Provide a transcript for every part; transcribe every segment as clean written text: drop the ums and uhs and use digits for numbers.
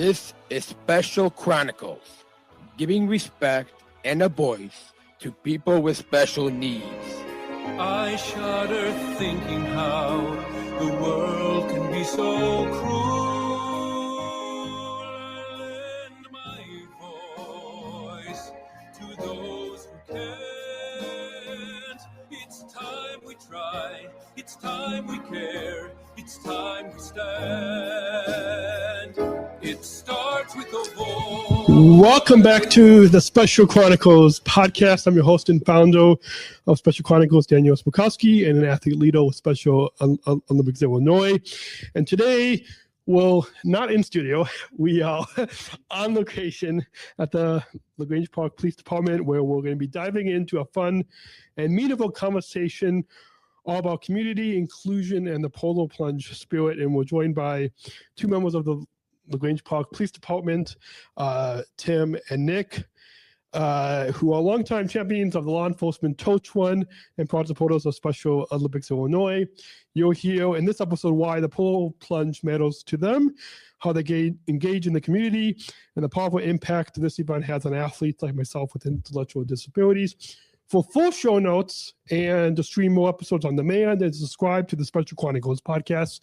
This is Special Chronicles, giving respect and a voice to people with special needs. I shudder thinking how the world can be so cruel. Lend my voice to those who can't. It's time we try, it's time we care, it's time we stand. It starts with a voice. Welcome back to the Special Chronicles Podcast. I'm your host and founder of Special Chronicles, Daniel Smrokowski, and an athlete leader with Special Olympics Illinois. And today, well, not in studio, we are on location at the LaGrange Park Police Department, where we're going to be diving into a fun and meaningful conversation all about community inclusion and the Polar Plunge spirit. And we're joined by two members of the LaGrange Park Police Department, Tim and Nick, who are longtime champions of the law enforcement torch run and proud supporters of Special Olympics Illinois. You'll hear in this episode why the Polar Plunge matters to them, how they engage in the community, and the powerful impact this event has on athletes like myself with intellectual disabilities. For full show notes and to stream more episodes on demand and subscribe to the Special Chronicles podcast,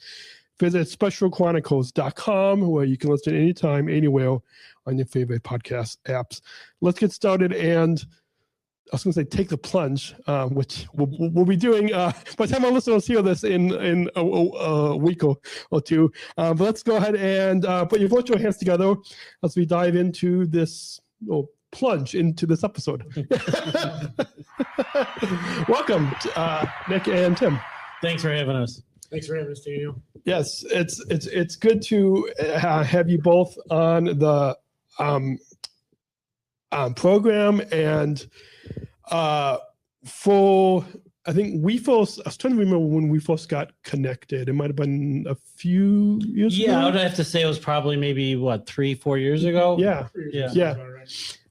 visit specialchronicles.com, where you can listen anytime, anywhere on your favorite podcast apps. Let's get started, and I was going to say take the plunge, which we'll be doing by the time our listeners hear this in a week or two. But let's go ahead and put your virtual hands together as we dive into this plunge into this episode. Welcome, Nick and Tim. Thanks for having us. Thanks for having us, Daniel. Yes, it's good to have you both on the program. And for, I think I was trying to remember when we first got connected. It might have been a few years ago. Yeah, I would have to say it was probably maybe 3-4 years ago. Yeah.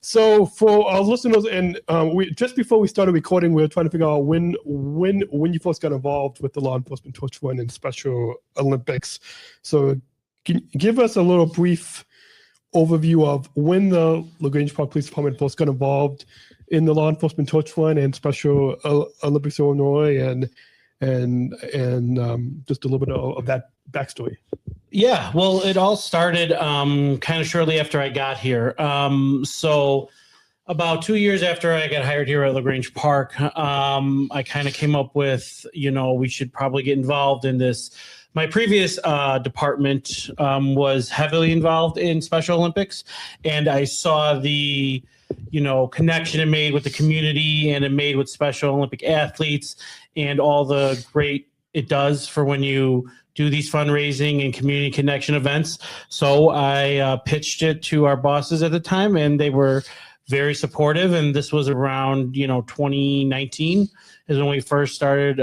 So for our listeners, and we just before we started recording, we were trying to figure out when you first got involved with the law enforcement torch run and Special Olympics. So can you give us a little brief overview of when the LaGrange Park Police Department first got involved in the law enforcement torch run and Special Olympics Illinois, and just a little bit of that backstory. Yeah, well, it all started kind of shortly after I got here. So about 2 years after I got hired here at LaGrange Park, I kind of came up with, we should probably get involved in this. My previous department was heavily involved in Special Olympics, and I saw the connection it made with the community and it made with Special Olympic athletes and all the great it does for when you do these fundraising and community connection events. So I pitched it to our bosses at the time, and they were very supportive. And this was around, 2019 is when we first started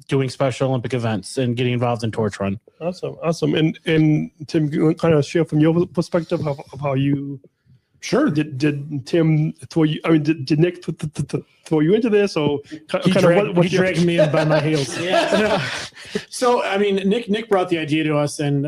doing Special Olympic events and getting involved in torch run. Awesome. And Tim, you kind of share from your perspective of how you. Sure. Did Tim throw you? I mean, did Nick throw you into this, or he dragged me in by my heels? Yeah. So, I mean, Nick brought the idea to us, and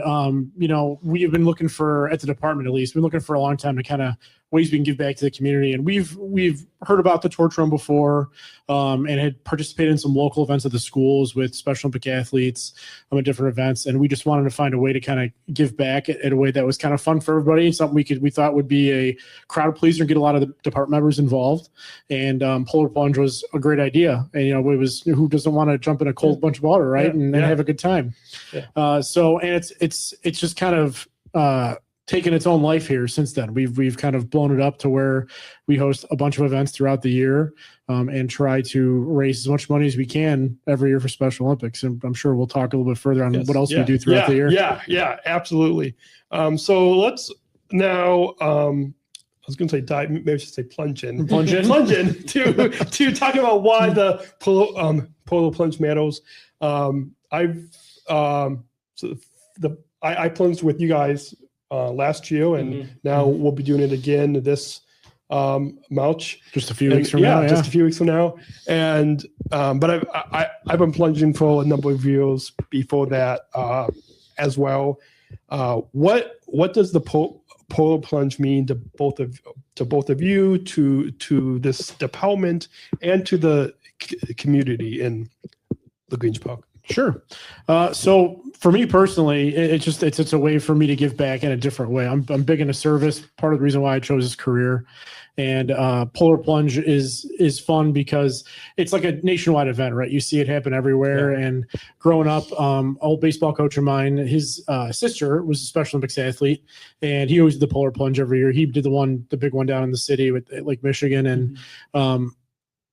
we have been looking for, at the department at least, for a long time to kind of ways we can give back to the community. And we've heard about the torch run before, and had participated in some local events at the schools with Special Olympic athletes at different events. And we just wanted to find a way to kind of give back in a way that was kind of fun for everybody, and something we thought would be a crowd pleaser and get a lot of the department members involved. And Polar Plunge was a great idea. And, it was, who doesn't want to jump in a cold bunch of water, right? And have a good time. Yeah. And it's just kind of, taken its own life here since then. We've kind of blown it up to where we host a bunch of events throughout the year, and try to raise as much money as we can every year for Special Olympics. And I'm sure we'll talk a little bit further on what else we do throughout the year. Yeah, absolutely. So let's now, I was going to say dive, maybe I should say plunge in to talk about why the Polar Plunge matters. I plunged with you guys last year, and now we'll be doing it again this March. Just a few weeks from now. Just a few weeks from now. And but I've been plunging for a number of years before that as well. What does the Polar Plunge mean to both of you, to this department, and to the community in LaGrange Park? Sure. So for me personally, it's a way for me to give back in a different way. I'm big into service. Part of the reason why I chose this career, and Polar Plunge is fun because it's like a nationwide event, right? You see it happen everywhere. Yeah. And growing up, old baseball coach of mine, his sister was a Special Olympics athlete, and he always did the Polar Plunge every year. He did the big one down in the city with Lake Michigan, and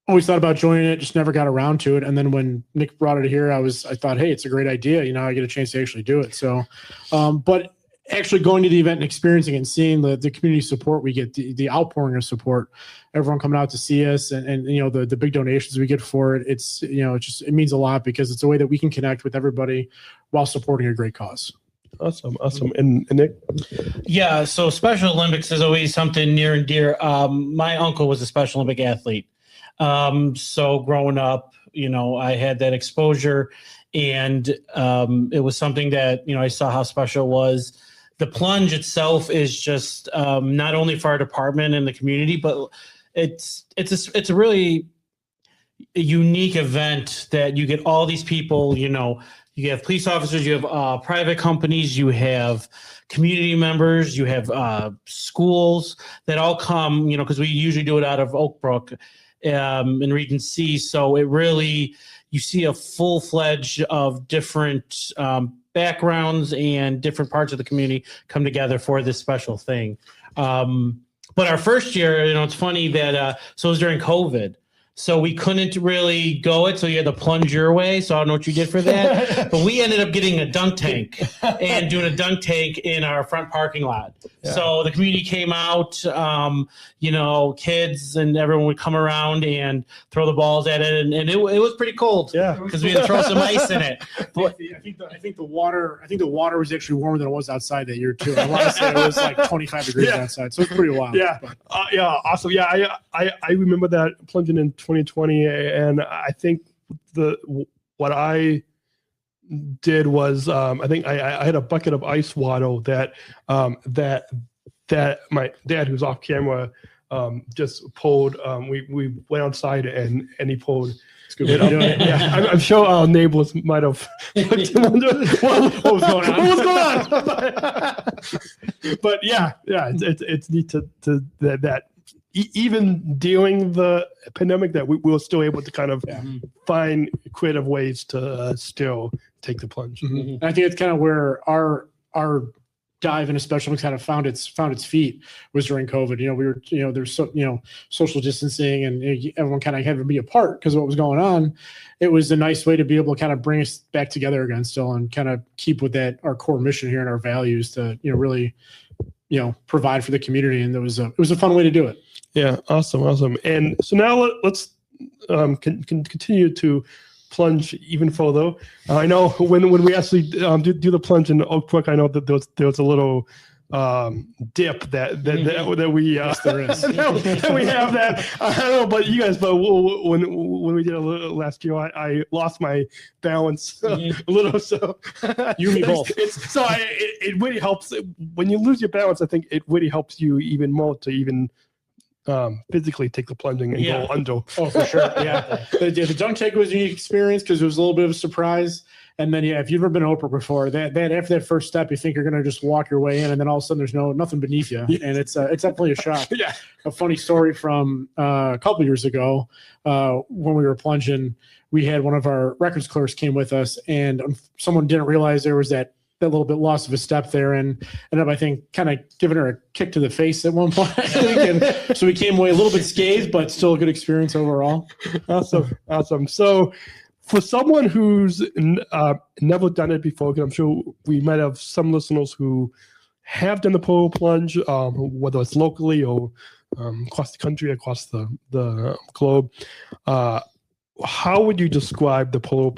always thought about joining it, just never got around to it. And then when Nick brought it here, I thought, hey, it's a great idea. I get a chance to actually do it. So, but actually going to the event and experiencing it and seeing the community support we get, the outpouring of support, everyone coming out to see us, and the big donations we get for it. It means a lot because it's a way that we can connect with everybody while supporting a great cause. Awesome. And Nick? Yeah. So Special Olympics is always something near and dear. My uncle was a Special Olympic athlete. So growing up, I had that exposure, and it was something that, I saw how special it was. The plunge itself is just not only for our department and the community, but it's a really unique event that you get all these people, you have police officers, you have private companies, you have community members, you have schools that all come, because we usually do it out of Oak Brook in Region C. So it really, you see a full-fledged of different backgrounds and different parts of the community come together for this special thing. But our first year, it's funny that, so it was during COVID. So we couldn't really go it. So you had to plunge your way. So I don't know what you did for that. But we ended up getting a dunk tank and doing a dunk tank in our front parking lot. Yeah. So the community came out, kids and everyone would come around and throw the balls at it. And it was pretty cold. Yeah. Because we had to throw some ice in it. But I think the water was actually warmer than it was outside that year too. I want to say it was like 25 degrees outside. So it's pretty wild. Yeah. Awesome. Yeah. I remember that plunging in 2020, and I think what I did was I think I had a bucket of ice water that my dad, who's off camera, just pulled. We went outside and he pulled. Yeah, I'm sure our neighbors might have looked and wondered what was going on. What was going on? But yeah, it's neat to that. Even during the pandemic, that we were still able to kind of find creative ways to still take the plunge. Mm-hmm. I think it's kind of where our dive into special kind of found its feet was during COVID. We were, there's social distancing and everyone kind of had to be apart because of what was going on. It was a nice way to be able to kind of bring us back together again still and kind of keep with that, our core mission here and our values to, really, provide for the community. And it was a fun way to do it. Yeah. Awesome. And so now let's continue to plunge even further. I know when we actually do the plunge in Oak Brook, I know that there was a little dip that we yes, there is. that we have that. I don't know about you guys, but when we did it last year, I lost my balance a little. So you and me both. It really helps when you lose your balance. I think it really helps you even more to even physically take the plunging and go under. Oh, for sure. Yeah. The dunk tank was a unique experience because it was a little bit of a surprise. And then, if you've ever been to Oprah before, that after that first step, you think you're going to just walk your way in, and then all of a sudden there's nothing beneath you, and it's definitely a shock. Yeah. A funny story from a couple years ago when we were plunging, we had one of our records clerks came with us, and someone didn't realize there was that little bit loss of a step there, and ended up, I think, kind of giving her a kick to the face at one point. So we came away a little bit scathed, but still a good experience overall. Awesome. So for someone who's never done it before, because I'm sure we might have some listeners who have done the Polar Plunge, whether it's locally or across the country, across the globe, how would you describe the Polar?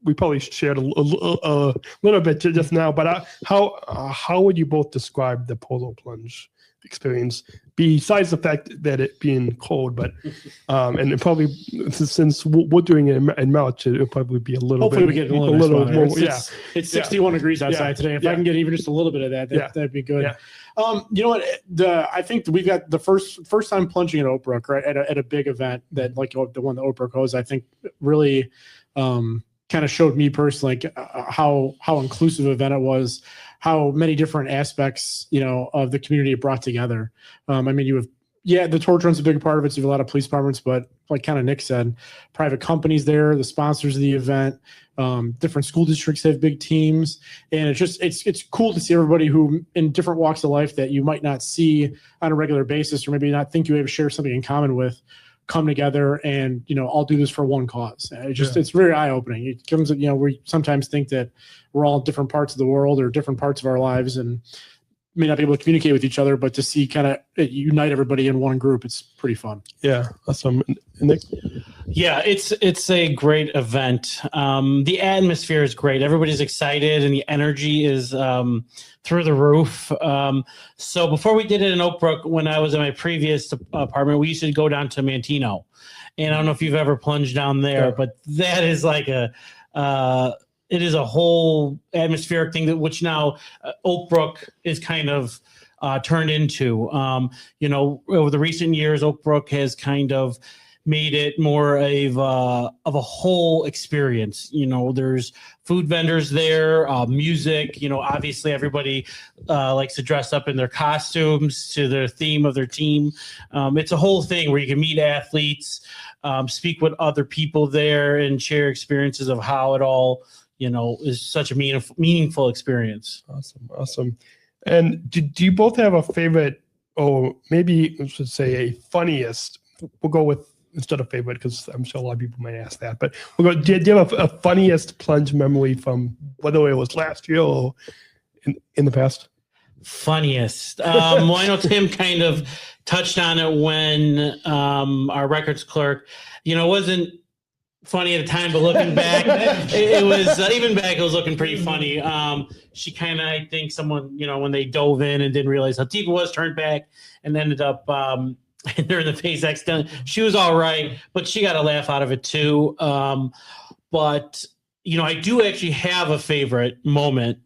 we probably shared a little bit just now, but how would you both describe the Polar Plunge experience, besides the fact that it being cold, but and it probably, since we're doing it in March, it'll probably be a little Hopefully bit, we get a little more. It's 61 degrees outside today. If I can get even just a little bit of that'd be good. Yeah. You know what? I think we've got the first time plunging at Oakbrook, right, at a big event that like the one that Oakbrook hosts. I think really kind of showed me personally how inclusive event it was, how many different aspects of the community it brought together. I mean, you have the torch run's a big part of it. So you have a lot of police departments, but like kind of Nick said, private companies there, the sponsors of the event, different school districts have big teams, and it's cool to see everybody who in different walks of life that you might not see on a regular basis, or maybe not think you ever share something in common with, come together and all do this for one cause. It's very eye-opening. It comes, we sometimes think that we're all in different parts of the world or different parts of our lives and may not be able to communicate with each other, but to see kind of unite everybody in one group, it's pretty fun. Yeah, awesome. Nick? Yeah, it's a great event. The atmosphere is great. Everybody's excited, and the energy is through the roof. So before we did it in Oakbrook, when I was in my previous apartment, we used to go down to Mantino, and I don't know if you've ever plunged down there, but that is like it is a whole atmospheric thing which now Oakbrook is kind of turned into. Over the recent years, Oakbrook has kind of made it more of a whole experience. There's food vendors there, music. Obviously everybody likes to dress up in their costumes to the theme of their team. It's a whole thing where you can meet athletes, speak with other people there, and share experiences of how it all is such a meaningful experience. Awesome. And do you both have a favorite, or maybe I should say a funniest? We'll go with instead of favorite, because I'm sure a lot of people might ask that. But we'll go. Do you have a funniest plunge memory from whether it was last year or in the past? Funniest. Well, I know Tim kind of touched on it when our records clerk, wasn't funny at the time, but looking back, it was even back. It was looking pretty funny. She kind of, I think, someone when they dove in and didn't realize how deep it was, turned back and ended up hit her in the face accidentally. She was all right, but she got a laugh out of it too. But I do actually have a favorite moment.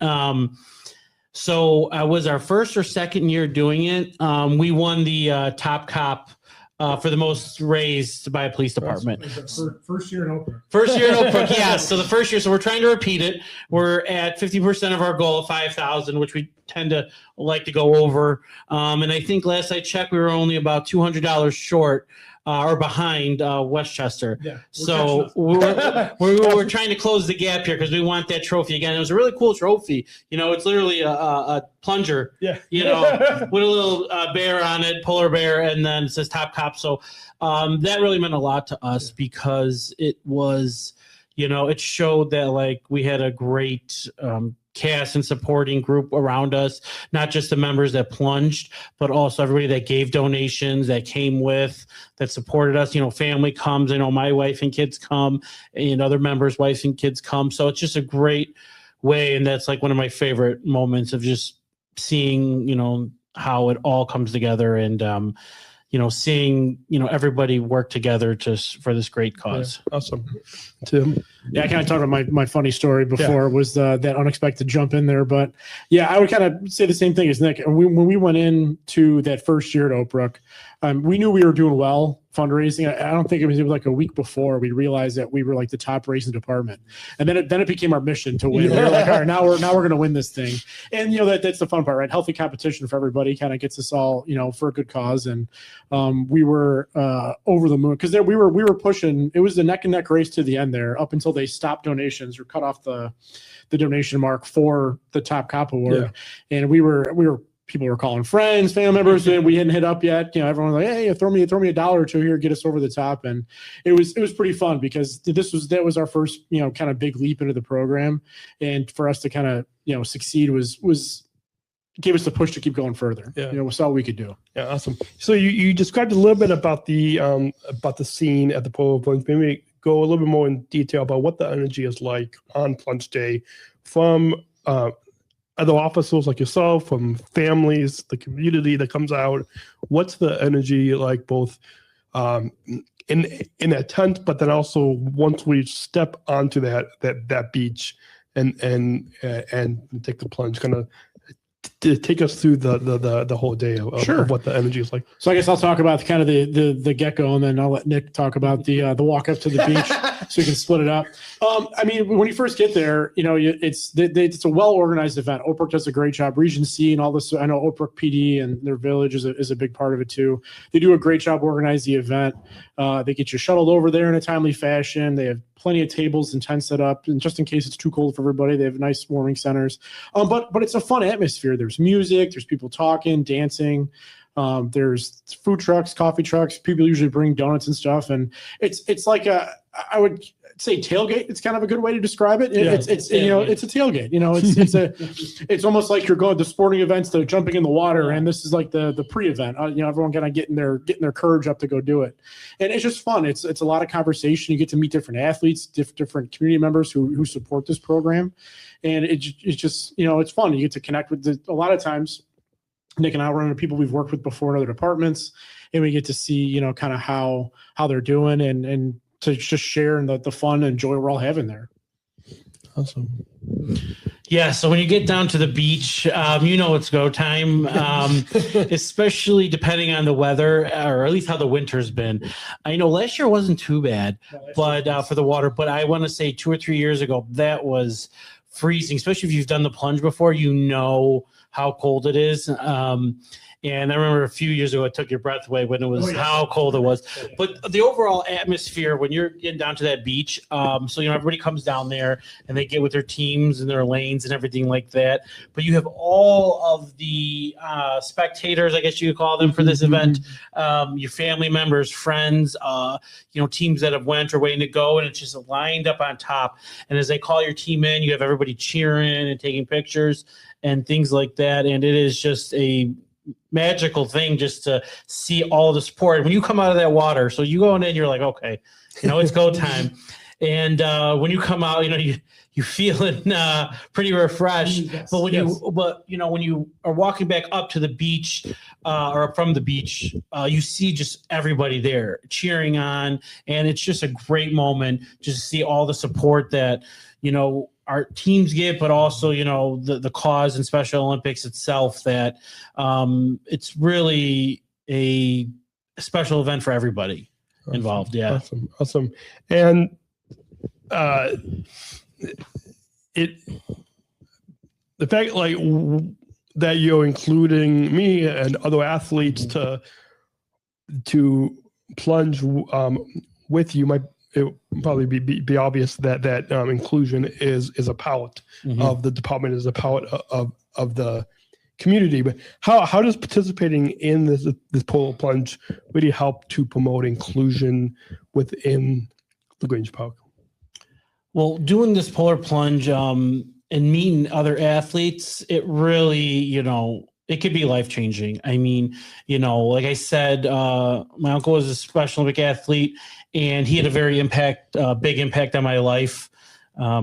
So I was our first or second year doing it. We won the top cop for the most raised by a police department. First year in Oakbrook. Yeah. So the first year, so we're trying to repeat it. We're at 50% of our goal of 5,000, which we tend to like to go over. And I think last I checked, we were only about $200 short or behind Westchester. Yeah, so we're trying to close the gap here because we want that trophy again. It was a really cool trophy. It's literally a plunger, with a little bear on it, polar bear, and then it says Top Cop. So that really meant a lot to us because it was, it showed that we had a great cast and supporting group around us, not just the members that plunged, but also everybody that gave donations, that came with, that supported us. Family comes. I know my wife and kids come, and other members' wives and kids come. So it's just a great way, and that's one of my favorite moments of just seeing, how it all comes together and, seeing, everybody work together for this great cause. Yeah, awesome. Tim? Yeah, I kind of talked about my funny story before was that unexpected jump in there. But yeah, I would kind of say the same thing as Nick. And when we went into that first year at Oakbrook, we knew we were doing well fundraising. I don't think it was a week before we realized that we were the top raising department. And then it became our mission to win. We were all right, now we're going to win this thing. And that's the fun part, right? Healthy competition for everybody kind of gets us all, for a good cause. And we were over the moon because we were pushing. It was a neck and neck race to the end there up until they stopped donations or cut off the donation mark for the Top Cop Award. Yeah. And we were people were calling friends, family members, and we hadn't hit up yet. Everyone was like, "Hey, throw me $1 or $2 here, get us over the top." And it was pretty fun because that was our first, kind of big leap into the program, and for us to kind of, succeed was gave us the push to keep going further. Yeah. We saw what we could do. Yeah, awesome. So you described a little bit about the scene at the Polar Plunge. Maybe go a little bit more in detail about what the energy is like on Plunge Day from other officers like yourself, from families, the community that comes out. What's the energy like, both in that tent, but then also once we step onto that beach and take the plunge, kind of to take us through the whole day of what the energy is like. So I guess I'll talk about kind of the get-go, and then I'll let Nick talk about the walk up to the beach, so we can split it up. I mean, when you first get there, it's a well-organized event. Oak Brook does a great job. Region C and all this. I know Oak Brook PD and their village is a big part of it too. They do a great job organizing the event. They get you shuttled over there in a timely fashion. They have plenty of tables and tents set up, and just in case it's too cold for everybody, they have nice warming centers. But it's a fun atmosphere. There's music, there's people talking, dancing. There's food trucks, coffee trucks. People usually bring donuts and stuff, and it's like I would say tailgate. It's kind of a good way to describe it. It's a tailgate. It's almost like you're going to sporting events to jumping in the water, and this is like the pre-event. Everyone kind of getting their courage up to go do it, and it's just fun. It's a lot of conversation. You get to meet different athletes, different community members who support this program, and it's just it's fun. You get to connect with a lot of times. Nick and I run into people we've worked with before in other departments, and we get to see kind of how they're doing and to just share in the fun and joy we're all having there. Awesome. Yeah, so when you get down to the beach, it's go time, especially depending on the weather, or at least how the winter's been. I know last year wasn't too bad, but for the water. But I want to say 2 or 3 years ago, that was freezing, especially if you've done the plunge before, how cold it is. And I remember a few years ago, it took your breath away when it was how cold it was. But the overall atmosphere when you're getting down to that beach, everybody comes down there and they get with their teams and their lanes and everything like that. But you have all of the spectators, I guess you could call them, for this event, your family members, friends, teams that have went or waiting to go, and it's just lined up on top. And as they call your team in, you have everybody cheering and taking pictures and things like that. And it is just a magical thing just to see all the support. When you come out of that water, so you go in and you're like, okay, it's go time. And when you come out, you're feeling pretty refreshed. Yes, but when you are walking back up to the beach or from the beach, you see just everybody there cheering on, and it's just a great moment just to see all the support that our teams get, but also, the cause and Special Olympics itself, that it's really a special event for everybody involved. Yeah. Awesome. And the fact that you're including me and other athletes to plunge with you might probably be obvious that inclusion is a part of the department, is a part of the community. But how does participating in this Polar Plunge really help to promote inclusion within LaGrange Park? Well, doing this Polar Plunge and meeting other athletes, it really, it could be life-changing. I mean, like I said, my uncle was a Special Olympic athlete, and he had a very big impact on my life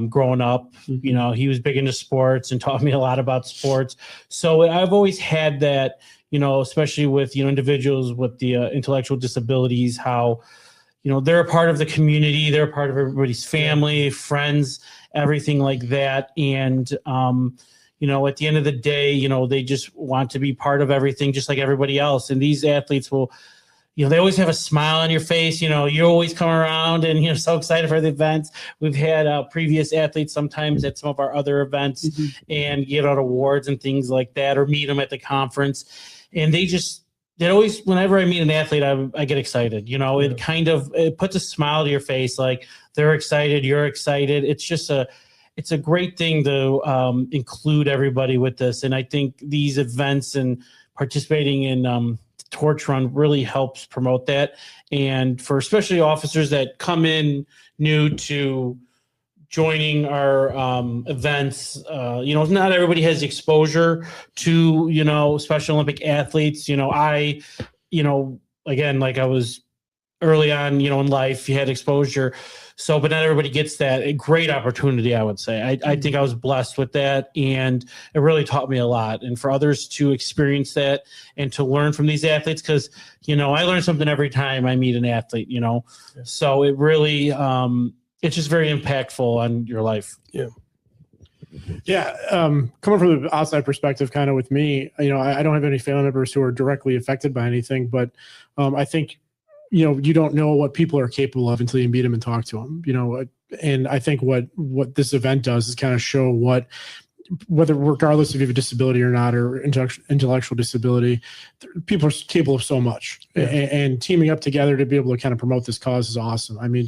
growing up. He was big into sports and taught me a lot about sports. So I've always had that, especially with, individuals with the intellectual disabilities, how, they're a part of the community. They're a part of everybody's family, friends, everything like that. And, at the end of the day, they just want to be part of everything, just like everybody else. And these athletes will, they always have a smile on your face. You always come around and you're so excited for the events. We've had previous athletes sometimes at some of our other events and get out awards and things like that, or meet them at the conference. And they always, whenever I meet an athlete, I get excited. It puts a smile to your face. Like, they're excited, you're excited. It's a great thing to include everybody with this. And I think these events and participating in Torch Run really helps promote that. And for especially officers that come in new to joining our events, not everybody has exposure to, Special Olympic athletes. Again, like I was early on, in life, you had exposure. So, but not everybody gets that. A great opportunity, I would say. I think I was blessed with that, and it really taught me a lot. And for others to experience that and to learn from these athletes, because, I learn something every time I meet an athlete, So it really, it's just very impactful on your life. Yeah. Yeah. Coming from the outside perspective, kind of with me, I don't have any family members who are directly affected by anything, but I think, you don't know what people are capable of until you meet them and talk to them, and I think what this event does is kind of show whether regardless if you have a disability or not, or intellectual disability, people are capable of so much. Yeah. And teaming up together to be able to kind of promote this cause is awesome. I mean,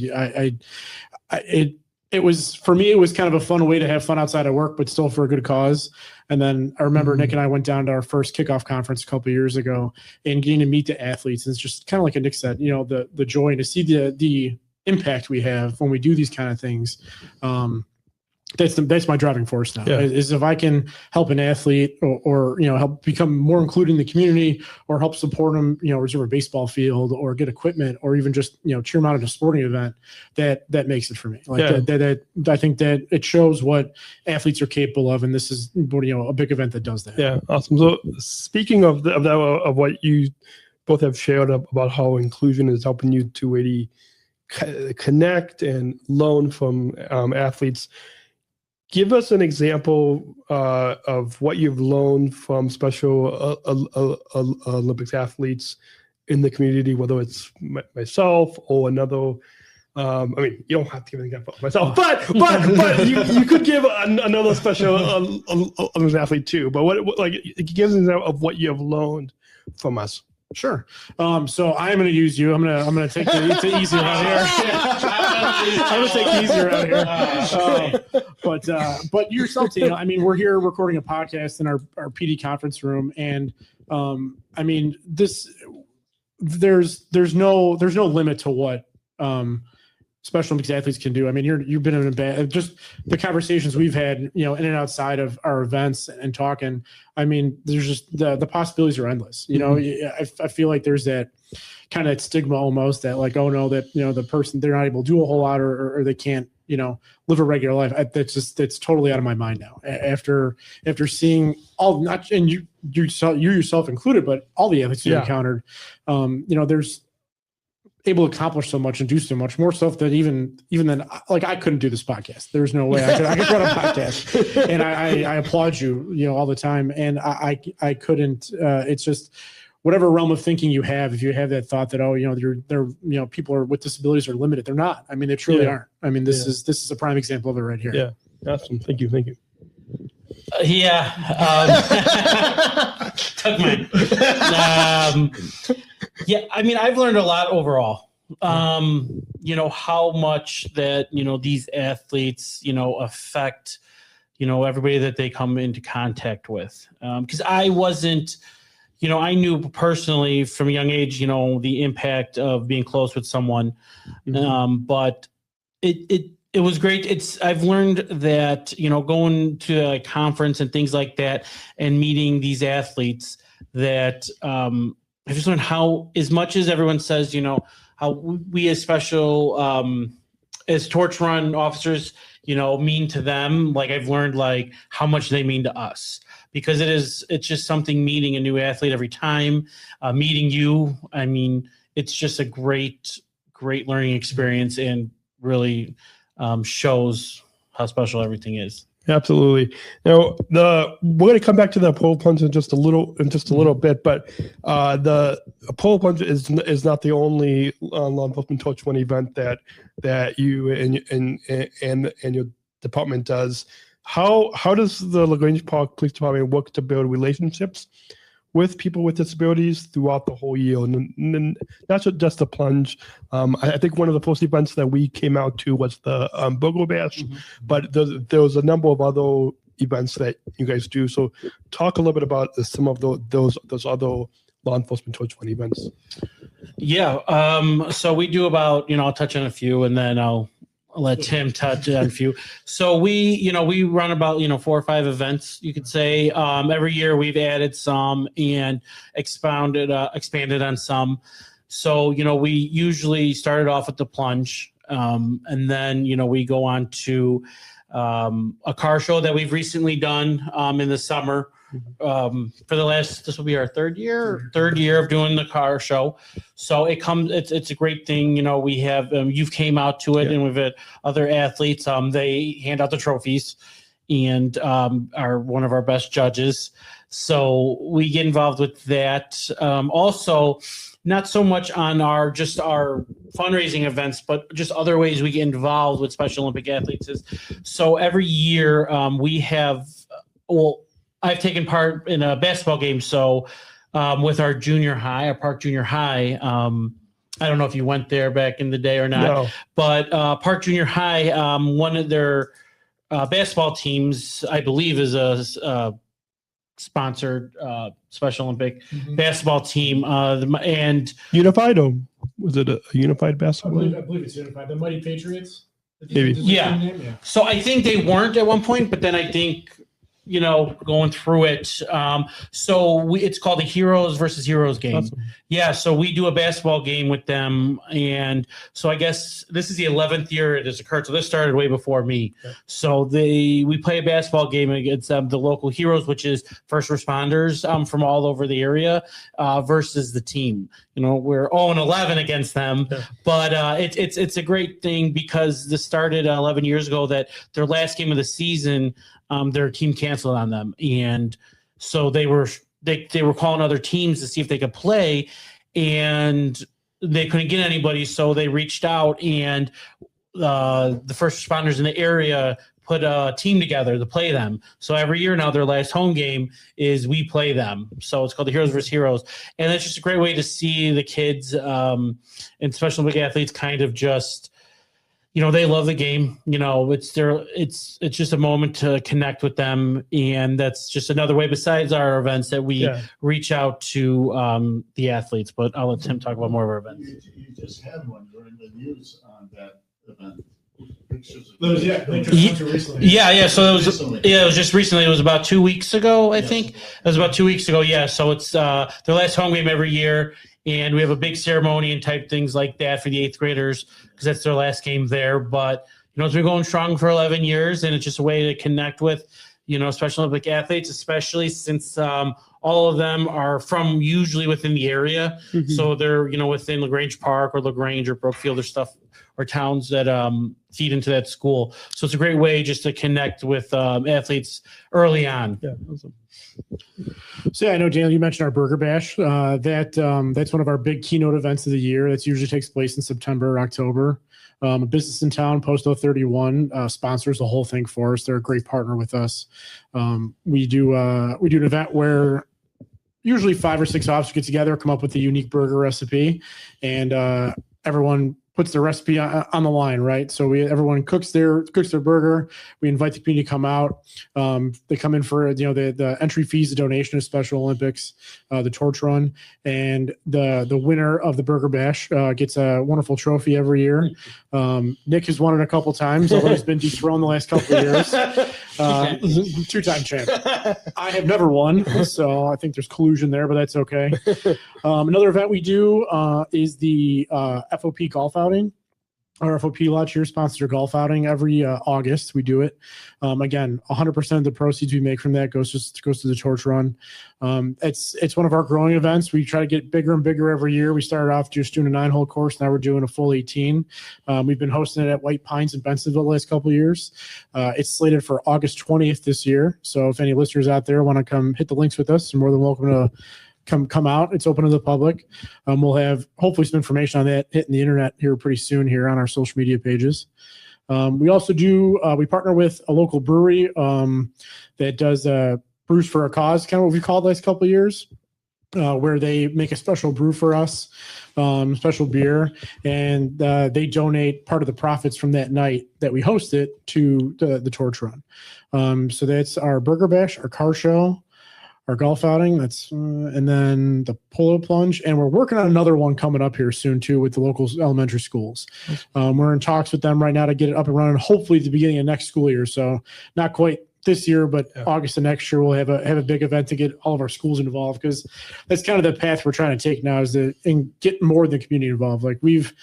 it was, for me, it was kind of a fun way to have fun outside of work, but still for a good cause. And then I remember Nick and I went down to our first kickoff conference a couple of years ago and getting to meet the athletes. And it's just kind of like Nick said, the joy and to see the impact we have when we do these kind of things. That's my driving force now. Yeah. Is if I can help an athlete or help become more included in the community, or help support them, reserve a baseball field, or get equipment, or even just cheer them out at a sporting event, that makes it for me. That I think that it shows what athletes are capable of, and this is a big event that does that. Yeah, awesome. So speaking of what you both have shared about how inclusion is helping you to really connect and learn from athletes. Give us an example of what you've learned from Special Olympics athletes in the community, whether it's myself or another. You don't have to give an example of myself, but you could give another Special Olympics athlete too. But give us an example of what you have learned from us. Sure. So I'm going to use you. I'm going to take the easy route here. I'm going to take the easy route here. But yourself, Daniel, we're here recording a podcast in our PD conference room, and there's no limit to what Special Olympics athletes can do. You've been in just the conversations we've had, in and outside of our events and talking. There's just the possibilities are endless. I feel like there's that kind of stigma almost that the person, they're not able to do a whole lot, or they can't, live a regular life. That's totally out of my mind now. After seeing and you yourself included, but all the athletes you encountered, there's able to accomplish so much and do so much more stuff that even then, I couldn't do this podcast. There's no way I could run a podcast. And I applaud you, all the time. And I couldn't. It's just whatever realm of thinking you have. If you have that thought that people are with disabilities are limited, they're not. They truly aren't. This is a prime example of it right here. Yeah, awesome. Thank you. Took mine. I've learned a lot overall. How much that these athletes affect everybody that they come into contact with. Because I wasn't, I knew personally from a young age, the impact of being close with someone. But it was great. I've learned that, going to a conference and things like that and meeting these athletes that I just learned how, as much as everyone says, how we as special, as torch run officers, mean to them, I've learned how much they mean to us, because it's just something meeting a new athlete every time, meeting you. It's just a great learning experience, and really shows how special everything is. Absolutely. Now, we're going to come back to the Polar Plunge in just a little bit, but the Polar Plunge is not the only law enforcement torch run event that you and your department does. How does the LaGrange Park Police Department work to build relationships with people with disabilities throughout the whole year, and not just the plunge? I think one of the first events that we came out to was the Burger Bash, but there was a number of other events that you guys do. So talk a little bit about some of those other law enforcement torch run events. Yeah. So we do about, I'll touch on a few, and then I'll let Tim touch on a few. So we run about, 4 or 5 events, you could say. Every year we've added some and expanded on some. So, we usually started off with the plunge, and then, we go on to a car show that we've recently done in the summer. This will be our third year of doing the car show. So it's a great thing. We have, you've came out to it, and we've had other athletes. They hand out the trophies and are one of our best judges. So we get involved with that. Also, not so much on our fundraising events, but just other ways we get involved with Special Olympic athletes. So every year we have, I've taken part in a basketball game. So with our junior high, our Park Junior High, I don't know if you went there back in the day or not, No. but Park Junior High, one of their basketball teams, I believe, is a sponsored Special Olympic basketball team. And Unified, or was it a unified I basketball? believe it's unified. The Mighty Patriots. Maybe. Yeah. So I think they weren't at one point, but then I think, going through it. So it's called the Heroes versus Heroes game. Awesome. Yeah. So we do a basketball game with them. And so I guess this is the 11th year it has occurred. So this started way before me. Okay. So we play a basketball game against the local heroes, which is first responders from all over the area versus the team. We're 0-11 against them, but it's a great thing because this started 11 years ago that their last game of the season, their team canceled on them. And so they were calling other teams to see if they could play, and they couldn't get anybody. So they reached out, and the first responders in the area put a team together to play them. So every year now, their last home game is we play them. So it's called the Heroes versus Heroes. And it's just a great way to see the kids and Special Olympic athletes kind of just, they love the game. It's just a moment to connect with them. And that's just another way besides our events that we reach out to the athletes. But I'll let Tim talk about more of our events. You just had one during the news on that event. Pictures of Yeah. So it was just recently. It was about 2 weeks ago, I think. It was about 2 weeks ago. Yeah. So it's their last home game every year. And we have a big ceremony and type things like that for the 8th graders because that's their last game there. But, it's been going strong for 11 years, and it's just a way to connect with, Special Olympic athletes, especially since all of them are from usually within the area. Mm-hmm. So they're, within LaGrange Park or LaGrange or Brookfield or stuff or towns that feed into that school. So it's a great way just to connect with athletes early on. Yeah, awesome. So I know, Daniel, you mentioned our Burger Bash. That's one of our big keynote events of the year. That usually takes place in September or October. A business in town, Post 031, sponsors the whole thing for us. They're a great partner with us. We do an event where usually 5 or 6 officers get together, come up with a unique burger recipe, and everyone puts the recipe on the line, right? So everyone cooks their burger. We invite the community to come out. They come in for the entry fees, the donation to Special Olympics, the torch run, and the winner of the Burger Bash gets a wonderful trophy every year. Nick has won it a couple times, although he's been dethroned the last couple of years. 2-time champ. I have never won, so I think there's collusion there, but that's okay. Another event we do is the FOP golf outing. Our FOP Lodge here sponsors our golf outing every August. We do it. Again, 100% of the proceeds we make from that goes to the torch run. It's one of our growing events. We try to get bigger and bigger every year. We started off just doing a 9-hole course. Now we're doing a full 18. We've been hosting it at White Pines in Bensonville the last couple of years. It's slated for August 20th this year. So if any listeners out there want to come hit the links with us, you're more than welcome to come out. It's open to the public. We'll have hopefully some information on that hitting the internet here pretty soon here on our social media pages. We also do, we partner with a local brewery that does Brews for a Cause, kind of what we called the last couple of years, where they make a special brew for us, special beer, and they donate part of the profits from that night that we host it to the torch run. So that's our Burger Bash, our car show, our golf outing, and then the Polar Plunge, and we're working on another one coming up here soon too with the local elementary schools. We're in talks with them right now to get it up and running, hopefully at the beginning of next school year. So not quite this year, but August of next year we'll have a big event to get all of our schools involved, because that's kind of the path we're trying to take now, is and get more of the community involved. Like we've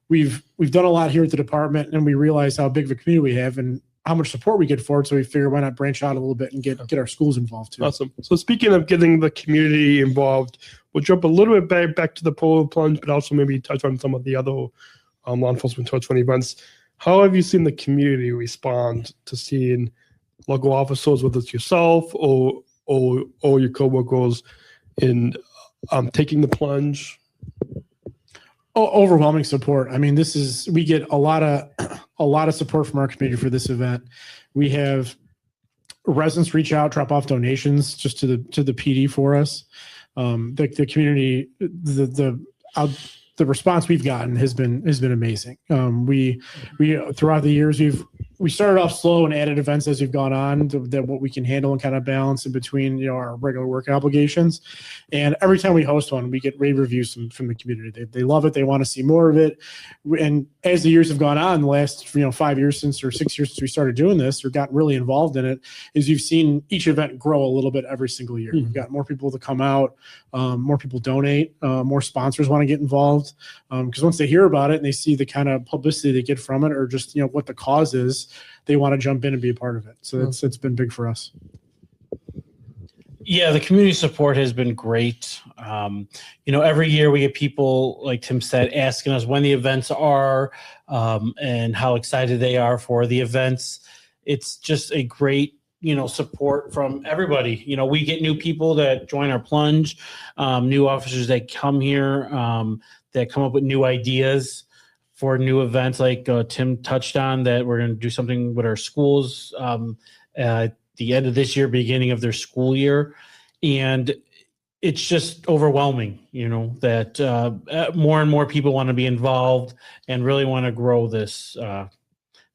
done a lot here at the department, and we realize how big of a community we have and how much support we get for it. So we figure, why not branch out a little bit and get our schools involved too. Awesome. So speaking of getting the community involved, we'll jump a little bit back to the Polar Plunge, but also maybe touch on some of the other law enforcement 2020 events. How have you seen the community respond to seeing local officers, whether it's yourself or your coworkers, in taking the plunge? Overwhelming support. I mean, we get a lot of support from our community for this event. We have residents reach out, drop off donations just to the PD for us. The community, the response we've gotten has been amazing. We throughout the years we started off slow and added events as we've gone on that what we can handle and kind of balance in between, our regular work obligations. And every time we host one, we get rave reviews from the community. They love it. They want to see more of it. And as the years have gone on, the last 5 years or 6 years since we started doing this or got really involved in it, is you've seen each event grow a little bit every single year. We've got more people to come out, more people donate, more sponsors want to get involved, because once they hear about it and they see the kind of publicity they get from it, or just what the cause is, they want to jump in and be a part of it. So it's been big for us. Yeah, the community support has been great. Every year we get people, like Tim said, asking us when the events are, and how excited they are for the events. It's just a great, support from everybody. We get new people that join our plunge, new officers that come here, that come up with new ideas for new events, like Tim touched on, that we're going to do something with our schools at the end of this year, beginning of their school year. And it's just overwhelming, that more and more people want to be involved and really want to grow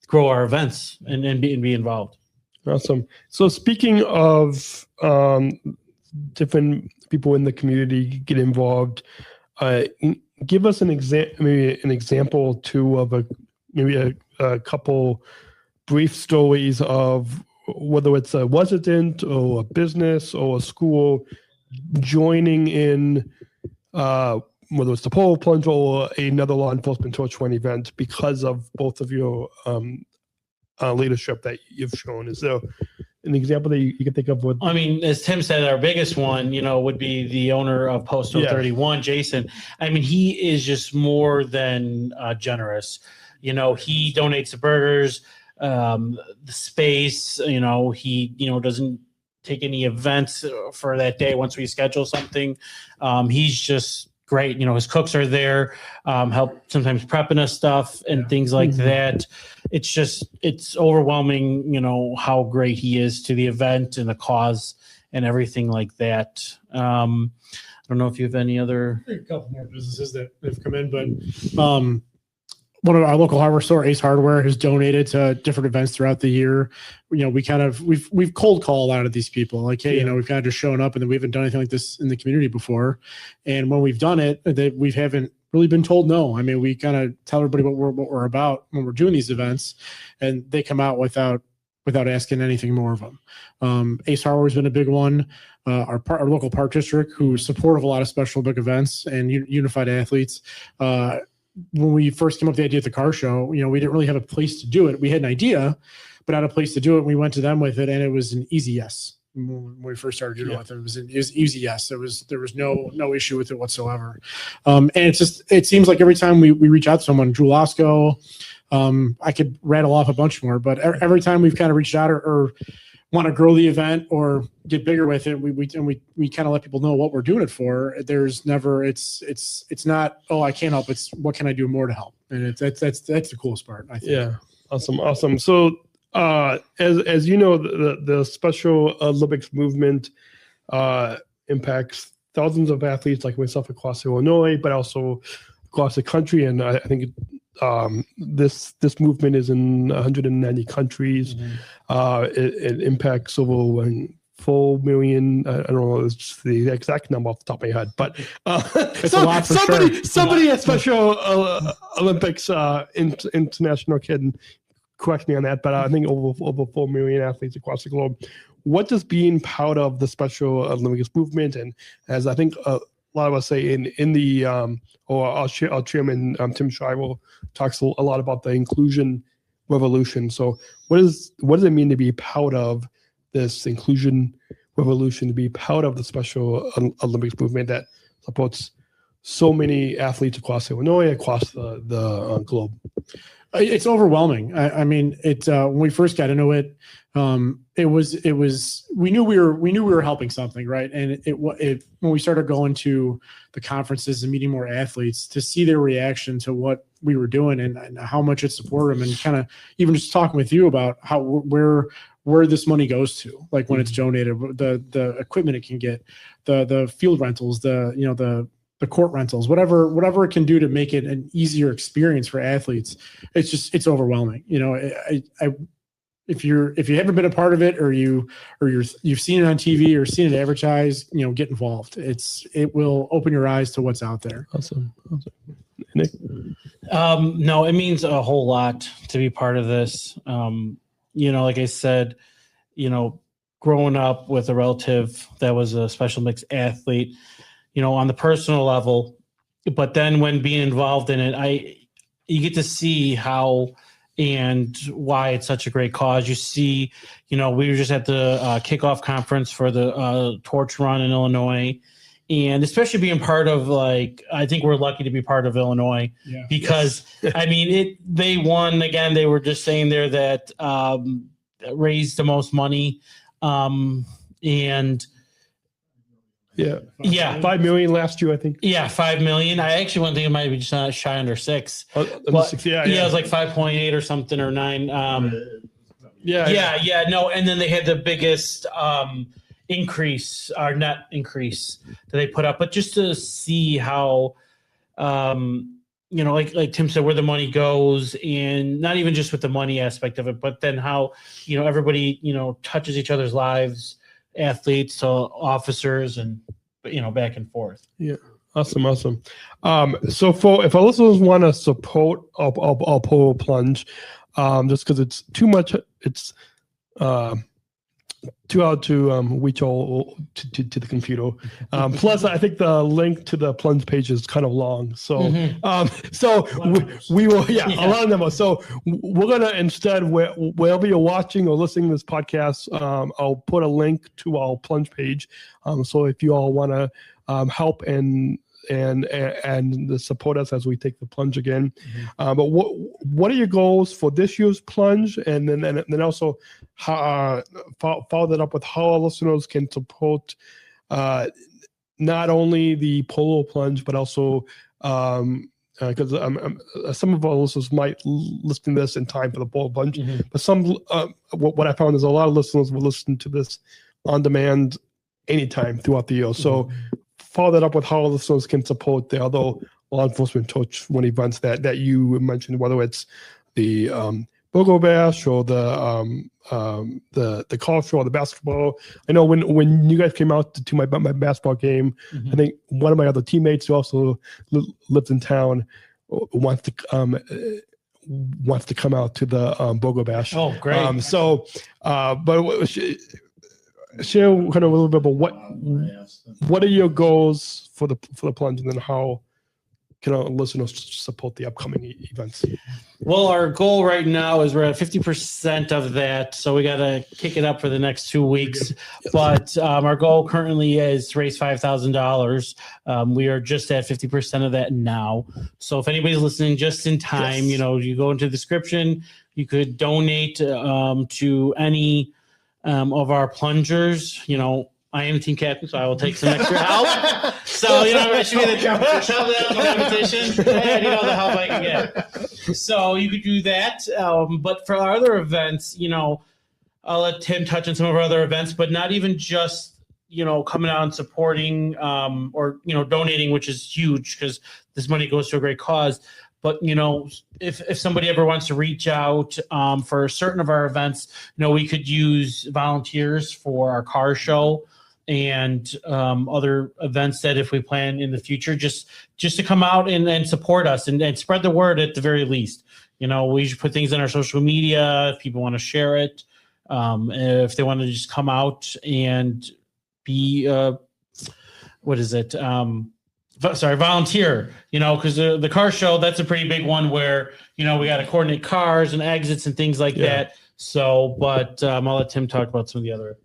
grow our events and be involved. Awesome. So speaking of different people in the community get involved, give us an example or two of a couple brief stories of whether it's a resident or a business or a school joining in, whether it's the Polar Plunge or another law enforcement torch run event, because of both of your leadership that you've shown. Is there an example that you can think of? I mean, as Tim said, our biggest one, would be the owner of Post 031, Jason. I mean, he is just more than generous. He donates the burgers, the space. He doesn't take any events for that day once we schedule something. He's just great. His cooks are there, help sometimes prepping us stuff and things like that. It's overwhelming, how great he is to the event and the cause and everything like that. I don't know if you have any other. A couple more businesses that have come in, but one of our local hardware store, Ace Hardware, has donated to different events throughout the year. We've cold called a lot of these people, like, hey, we've kind of just shown up, and then we haven't done anything like this in the community before. And when we've done it, we haven't really been told no. I mean, we kind of tell everybody what we're about when we're doing these events, and they come out without asking anything more of them. Ace Hardware has been a big one. Our local park district, who's supportive of a lot of special big events and unified athletes. When we first came up with the idea at the car show, we didn't really have a place to do it. We had an idea, but not a place to do it. We went to them with it, and it was an easy yes. When we first started doing it with it, it was easy yes. There was no issue with it whatsoever. And it seems like every time we reach out to someone, Drew Lasco, I could rattle off a bunch more, but every time we've kind of reached out or want to grow the event or get bigger with it, we kind of let people know what we're doing it for. There's never, it's not, oh, I can't help. It's what can I do more to help? And that's the coolest part, I think. Yeah. Awesome. So, as you know, the Special Olympics movement impacts thousands of athletes like myself across Illinois, but also across the country. And I think this movement is in 190 countries. It impacts over 4 million. I don't know the exact number off the top of my head, but it's a lot for somebody at Special Olympics International can correct me on that, but I think over 4 million athletes across the globe. What does being part of the Special Olympics movement, and as I think a lot of us say in the or our chairman Tim Shriver talks a lot about the inclusion revolution. So what does it mean to be part of this inclusion revolution, to be part of the Special Olympics movement that supports so many athletes across Illinois, across the globe? It's overwhelming. I mean, when we first got into it, it was we knew we were helping something, right? And it when we started going to the conferences and meeting more athletes, to see their reaction to what we were doing and how much it supported them, and kind of even just talking with you about how where this money goes to, like when it's donated, the equipment it can get, the field rentals, the court rentals, whatever it can do to make it an easier experience for athletes. It's overwhelming. If you haven't been a part of it, or you've seen it on TV or seen it advertised, get involved. It will open your eyes to what's out there. Awesome. Nick? No, it means a whole lot to be part of this. Like I said, growing up with a relative that was a special mix athlete, on the personal level, but then when being involved in it, you get to see how and why it's such a great cause. You see, we were just at the kickoff conference for the torch run in Illinois, and especially being part of, I think we're lucky to be part of Illinois, because I mean, they won again. They were just saying there that raised the most money, and. Yeah. 5 million last year, I think. Yeah, 5 million. I actually want to think it might be just shy under 6. It was like 5.8 or something, or 9. No, and then they had the biggest increase, our net increase that they put up. But just to see how, like Tim said, where the money goes, and not even just with the money aspect of it, but then how, everybody, touches each other's lives. Athletes to officers, and back and forth. Yeah, awesome. So if our listeners want to support our Polar Plunge, just because it's too much, it's too hard to reach all to the computer. Plus, I think the link to the plunge page is kind of long. So, we will, a lot of numbers. So we're gonna instead, wherever you're watching or listening to this podcast, I'll put a link to our plunge page. So if you all want to help and support us as we take the plunge again. But what are your goals for this year's plunge, and then also follow that up with how our listeners can support not only the Polar Plunge, but also because some of our listeners might listen to this in time for the Polar Plunge, but some what I found is a lot of listeners will listen to this on demand anytime throughout the year. So follow that up with how listeners can support the other law enforcement torch run events that you mentioned, whether it's the Spurgash or the car show or the basketball. I know when you guys came out to my basketball game, I think one of my other teammates who also lives in town wants to come out to the Spurgash. Oh, great! But share kind of a little bit about what are your goals for the plunge, and then how can our listeners support the upcoming events? Well, our goal right now is we're at 50% of that, so we got to kick it up for the next 2 weeks. But our goal currently is to raise $5,000. We are just at 50% of that now. So if anybody's listening just in time, you go into the description, you could donate to any of our plungers. I am team captain, so I will take some extra help. So, I should be the competition. I need all the help I can get. So you could do that. But for our other events, I'll let Tim touch on some of our other events, but not even just, coming out and supporting or, donating, which is huge because this money goes to a great cause. But, if somebody ever wants to reach out for certain of our events, we could use volunteers for our car show and other events that if we plan in the future, just to come out and support us and spread the word at the very least. We should put things on our social media if people want to share it. If they want to just come out and be, volunteer, because the car show, that's a pretty big one where, we got to coordinate cars and exits and things like that. So, but I'll let Tim talk about some of the other.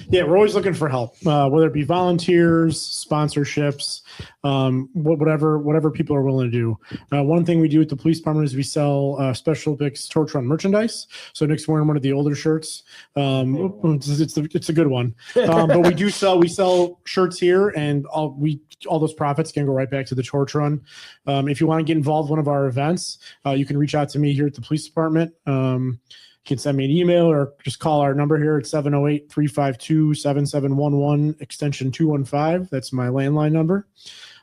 Yeah, we're always looking for help, whether it be volunteers, sponsorships, whatever people are willing to do. One thing we do at the police department is we sell Special Olympics torch run merchandise. So Nick's wearing one of the older shirts. It's a good one. But we sell shirts here, and all those profits can go right back to the torch run. If you want to get involved in one of our events, you can reach out to me here at the police department. You can send me an email or just call our number here at 708-352-7711, extension 215. That's my landline number.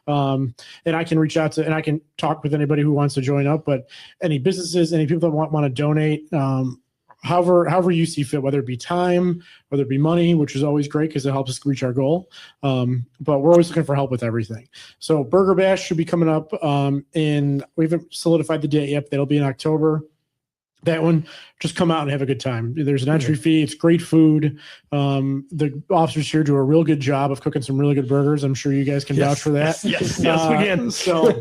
And I can reach out and I can talk with anybody who wants to join up, but any businesses, any people that want to donate, however you see fit, whether it be time, whether it be money, which is always great because it helps us reach our goal. But we're always looking for help with everything. So Burger Bash should be coming up we haven't solidified the date yet, but that'll be in October. That one, just come out and have a good time. There's an entry fee. It's great food. The officers here do a real good job of cooking some really good burgers. I'm sure you guys can vouch for that. Yes, we can. So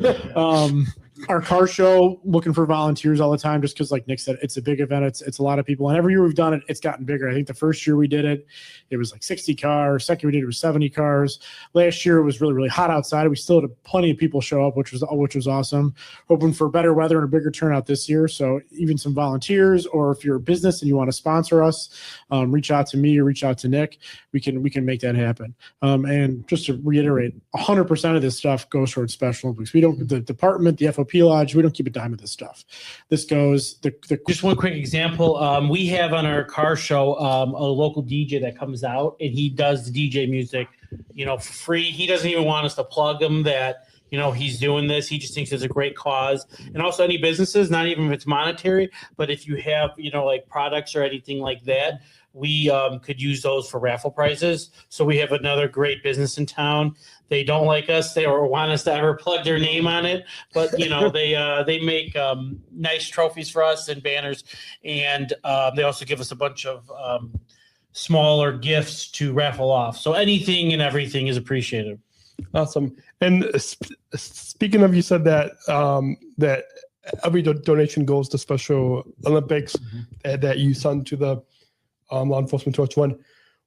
our car show, looking for volunteers all the time, just because, like Nick said, it's a big event. It's a lot of people. And every year we've done it, it's gotten bigger. I think the first year we did it, it was like 60 cars. Second we did it was 70 cars. Last year it was really, really hot outside. We still had plenty of people show up, which was awesome. Hoping for better weather and a bigger turnout this year. So even some volunteers, or if you're a business and you want to sponsor us, reach out to me or reach out to Nick. We can make that happen. And just to reiterate, 100% of this stuff goes towards Special Olympics. We don't, the department, the FOP Lodge, we don't keep a dime of this stuff. This goes Just one quick example. We have on our car show a local DJ that comes out and he does the DJ music, for free. He doesn't even want us to plug him that, he's doing this. He just thinks it's a great cause. And also any businesses, not even if it's monetary, but if you have, like products or anything like that, we could use those for raffle prizes. So we have another great business in town. They don't like us or want us to ever plug their name on it, but they make nice trophies for us and banners, and they also give us a bunch of smaller gifts to raffle off. So anything and everything is appreciated. Awesome. And speaking of, you said that that every donation goes to Special Olympics, that you send to the law enforcement torch run.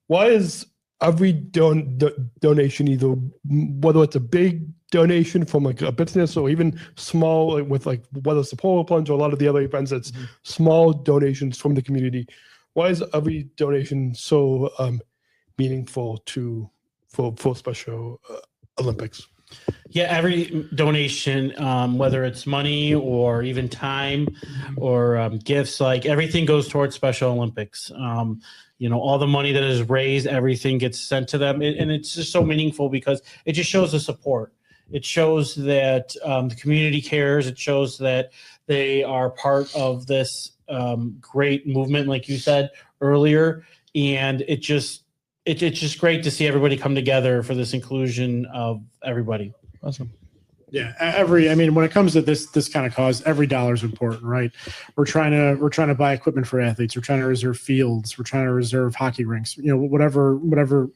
Why is every donation, either whether it's a big donation from like a business or even small, like with like whether it's the Polar Plunge or a lot of the other events, it's small donations from the community? Why is every donation so meaningful for Special Olympics? Yeah, every donation, whether it's money or even time or gifts, like everything goes towards Special Olympics. All the money that is raised, everything gets sent to them. And it's just so meaningful because it just shows the support. It shows that the community cares. It shows that they are part of this great movement, like you said earlier. And it's just great to see everybody come together for this inclusion of everybody. Awesome. Yeah, when it comes to this kind of cause, every dollar is important, right? We're trying to buy equipment for athletes. We're trying to reserve fields. We're trying to reserve hockey rinks. Whatever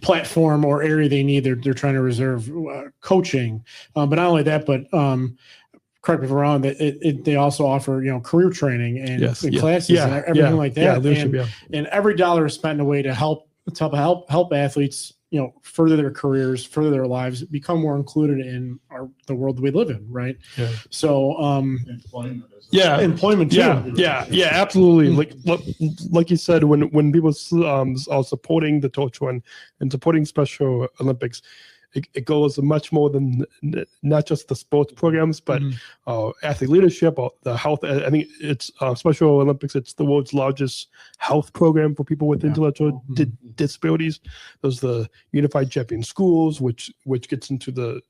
platform or area they need, they're trying to reserve coaching. But not only that, but correct me if I'm wrong, that they also offer career training and classes and everything like that. And every dollar is spent in a way to help athletes further their careers, further their lives, become more included in the world that we live in, right? Yeah. So employment too. Yeah, absolutely. Like you said, when people are supporting the torch run and supporting Special Olympics, it goes much more than not just the sports programs, but athlete leadership, or the health. I think it's Special Olympics. It's the world's largest health program for people with intellectual disabilities. There's the Unified Champion Schools, which gets into the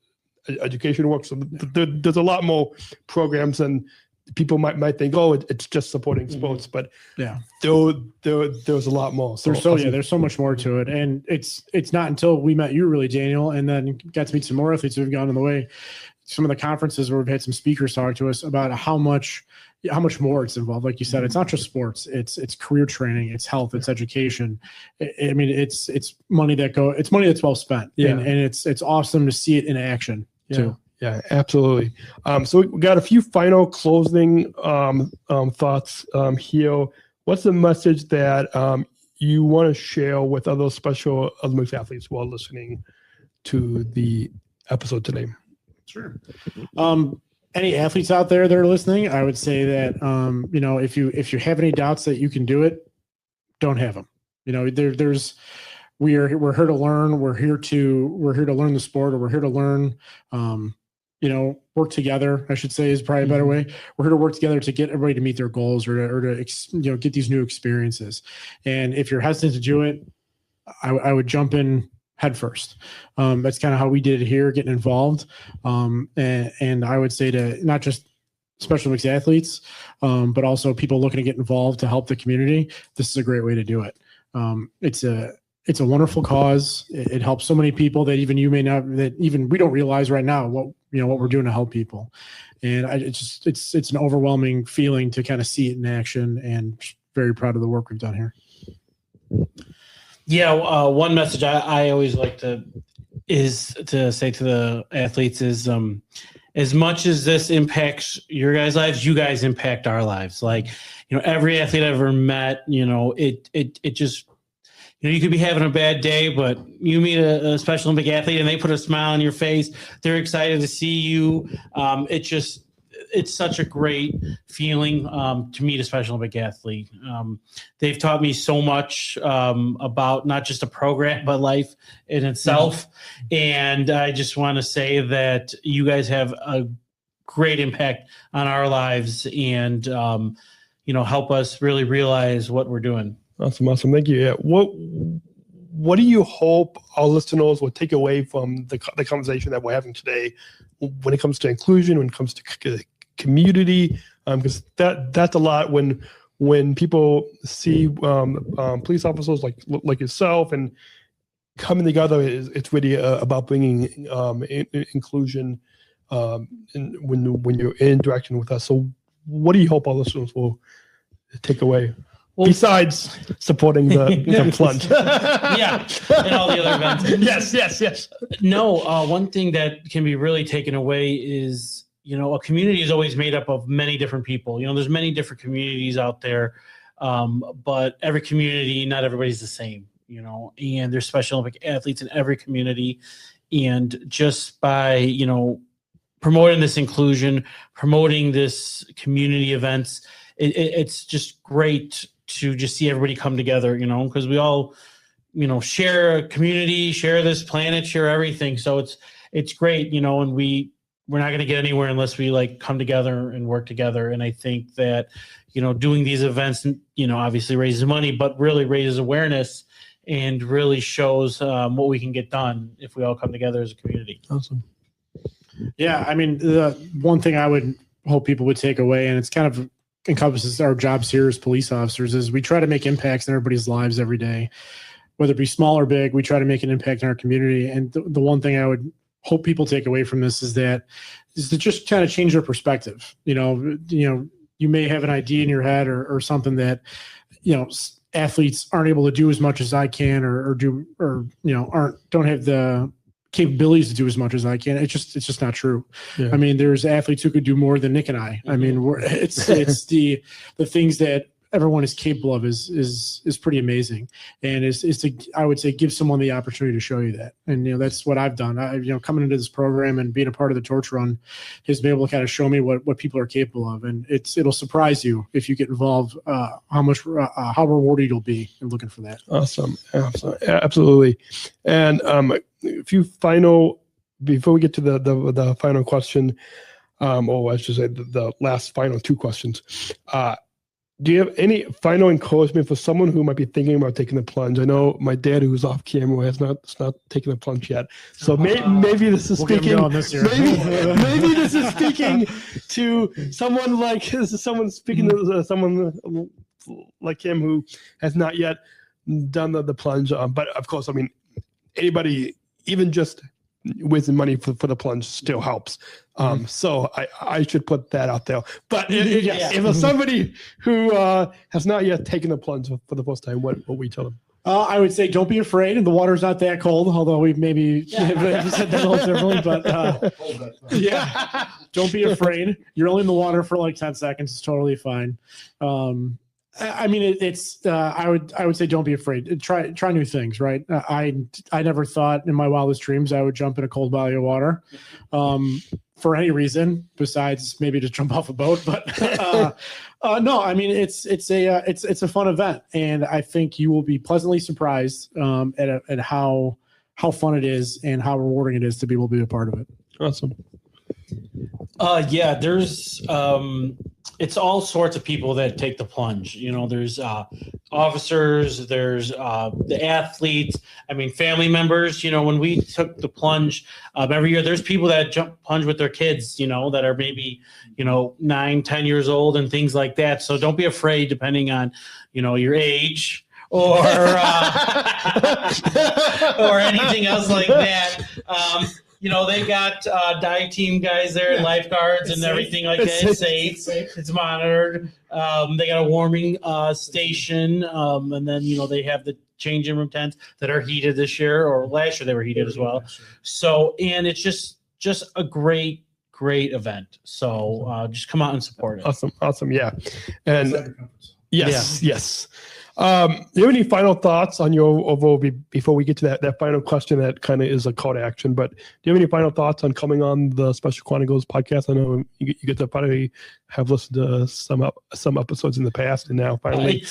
education work. So there's a lot more programs, and people might think, it's just supporting sports, but there's a lot more. So there's so much more to it, and it's not until we met you, really, Daniel, and then got to meet some more athletes who've gone on the way. some of the conferences where we've had some speakers talk to us about how much more it's involved. Like you said, it's not just sports, it's career training, it's health, it's education. I mean, it's money it's money that's well spent. Yeah. And it's awesome to see it in action too. Yeah, absolutely. So we got a few final closing thoughts here. What's the message that you want to share with other Special Olympics athletes who are listening to the episode today? Sure. Any athletes out there that are listening, I would say that if you have any doubts that you can do it, don't have them. We're here to learn. We're here to learn the sport, or we're here to learn. Work together, I should say, is probably a better way. We're here to work together to get everybody to meet their goals, or to get these new experiences. And if you're hesitant to do it, I would jump in head first. That's kind of how we did it here, getting involved. And I would say to not just Special Olympics athletes, but also people looking to get involved to help the community, this is a great way to do it. It's a wonderful cause. It helps so many people that even you may not, that even we don't realize right now what we're doing to help people. And it's an overwhelming feeling to kind of see it in action, and very proud of the work we've done here. Yeah. One message I always like to say to the athletes is, as much as this impacts your guys' lives, you guys impact our lives. Like, every athlete I've ever met, it just, you could be having a bad day, but you meet a Special Olympic athlete and they put a smile on your face. They're excited to see you. It's such a great feeling to meet a Special Olympic athlete. They've taught me so much about not just a program, but life in itself. And I just want to say that you guys have a great impact on our lives, and help us really realize what we're doing. Awesome. Thank you. Yeah. What do you hope our listeners will take away from the conversation that we're having today when it comes to inclusion, when it comes to community? Because that's a lot when people see police officers like yourself and coming together. It's really about bringing inclusion when you're in interaction with us. So what do you hope our listeners will take away? Besides supporting the plunge. Yeah, and all the other events. Yes. No, one thing that can be really taken away is, a community is always made up of many different people. There's many different communities out there, but every community, not everybody's the same, and there's Special Olympic athletes in every community. And just by, promoting this inclusion, promoting this community events, it's just great to just see everybody come together, because we all, share a community, share this planet, share everything. So it's great, and we're not going to get anywhere unless we come together and work together. And I think that, doing these events, obviously raises money, but really raises awareness and really shows what we can get done if we all come together as a community. Awesome. Yeah. I mean, the one thing I would hope people would take away, and it's kind of encompasses our jobs here as police officers, is we try to make impacts in everybody's lives every day, whether it be small or big. We try to make an impact in our community. And the one thing I would hope people take away from this is to just kind of change their perspective. You may have an idea in your head or something that, athletes aren't able to do as much as I can, or don't have the capabilities to do as much as I can. It's just not true. Yeah. I mean, there's athletes who could do more than Nick and I. I mean, it's the things that everyone is capable of is pretty amazing, and is to, I would say, give someone the opportunity to show you that. And that's what I've done. Coming into this program and being a part of the torch run has been able to kind of show me what people are capable of, and it'll surprise you if you get involved how rewarded you'll be in looking for that. Awesome, absolutely. And a few final, before we get to the final question, or I should say the last final two questions. Do you have any final encouragement for someone who might be thinking about taking the plunge? I know my dad, who's off camera, has not taken the plunge yet. So maybe this is speaking. Maybe this is speaking to someone like someone like him who has not yet done the plunge. But of course, I mean, anybody, even just raising money for the plunge still helps. So I should put that out there. But if it's somebody who has not yet taken the plunge for the first time, what we tell them? I would say don't be afraid, and the water's not that cold, although we've maybe said that a little differently. But don't be afraid. You're only in the water for like 10 seconds. It's totally fine. I mean, I would say don't be afraid. Try new things, right? I never thought in my wildest dreams I would jump in a cold body of water for any reason besides maybe to jump off a boat. But no, I mean it's a fun event, and I think you will be pleasantly surprised at how fun it is and how rewarding it is to be able to be a part of it. Awesome. There's it's all sorts of people that take the plunge. There's officers, there's the athletes. I mean, family members. When we took the plunge every year, there's people that plunge with their kids. That are maybe 9-10 years old and things like that. So don't be afraid, depending on your age or or anything else like that. They got dive team guys there, and lifeguards and everything like that. It's safe. It's monitored. They got a warming station, and then they have the changing room tents that are heated this year, or last year they were heated as well. So, and it's just a great event. So just come out and support it. Awesome. Yeah, and yes. Do you have any final thoughts on your overall before we get to that final question that kind of is a call to action? But do you have any final thoughts on coming on the Special Chronicles podcast? I know you get to probably have listened to some episodes in the past, and now finally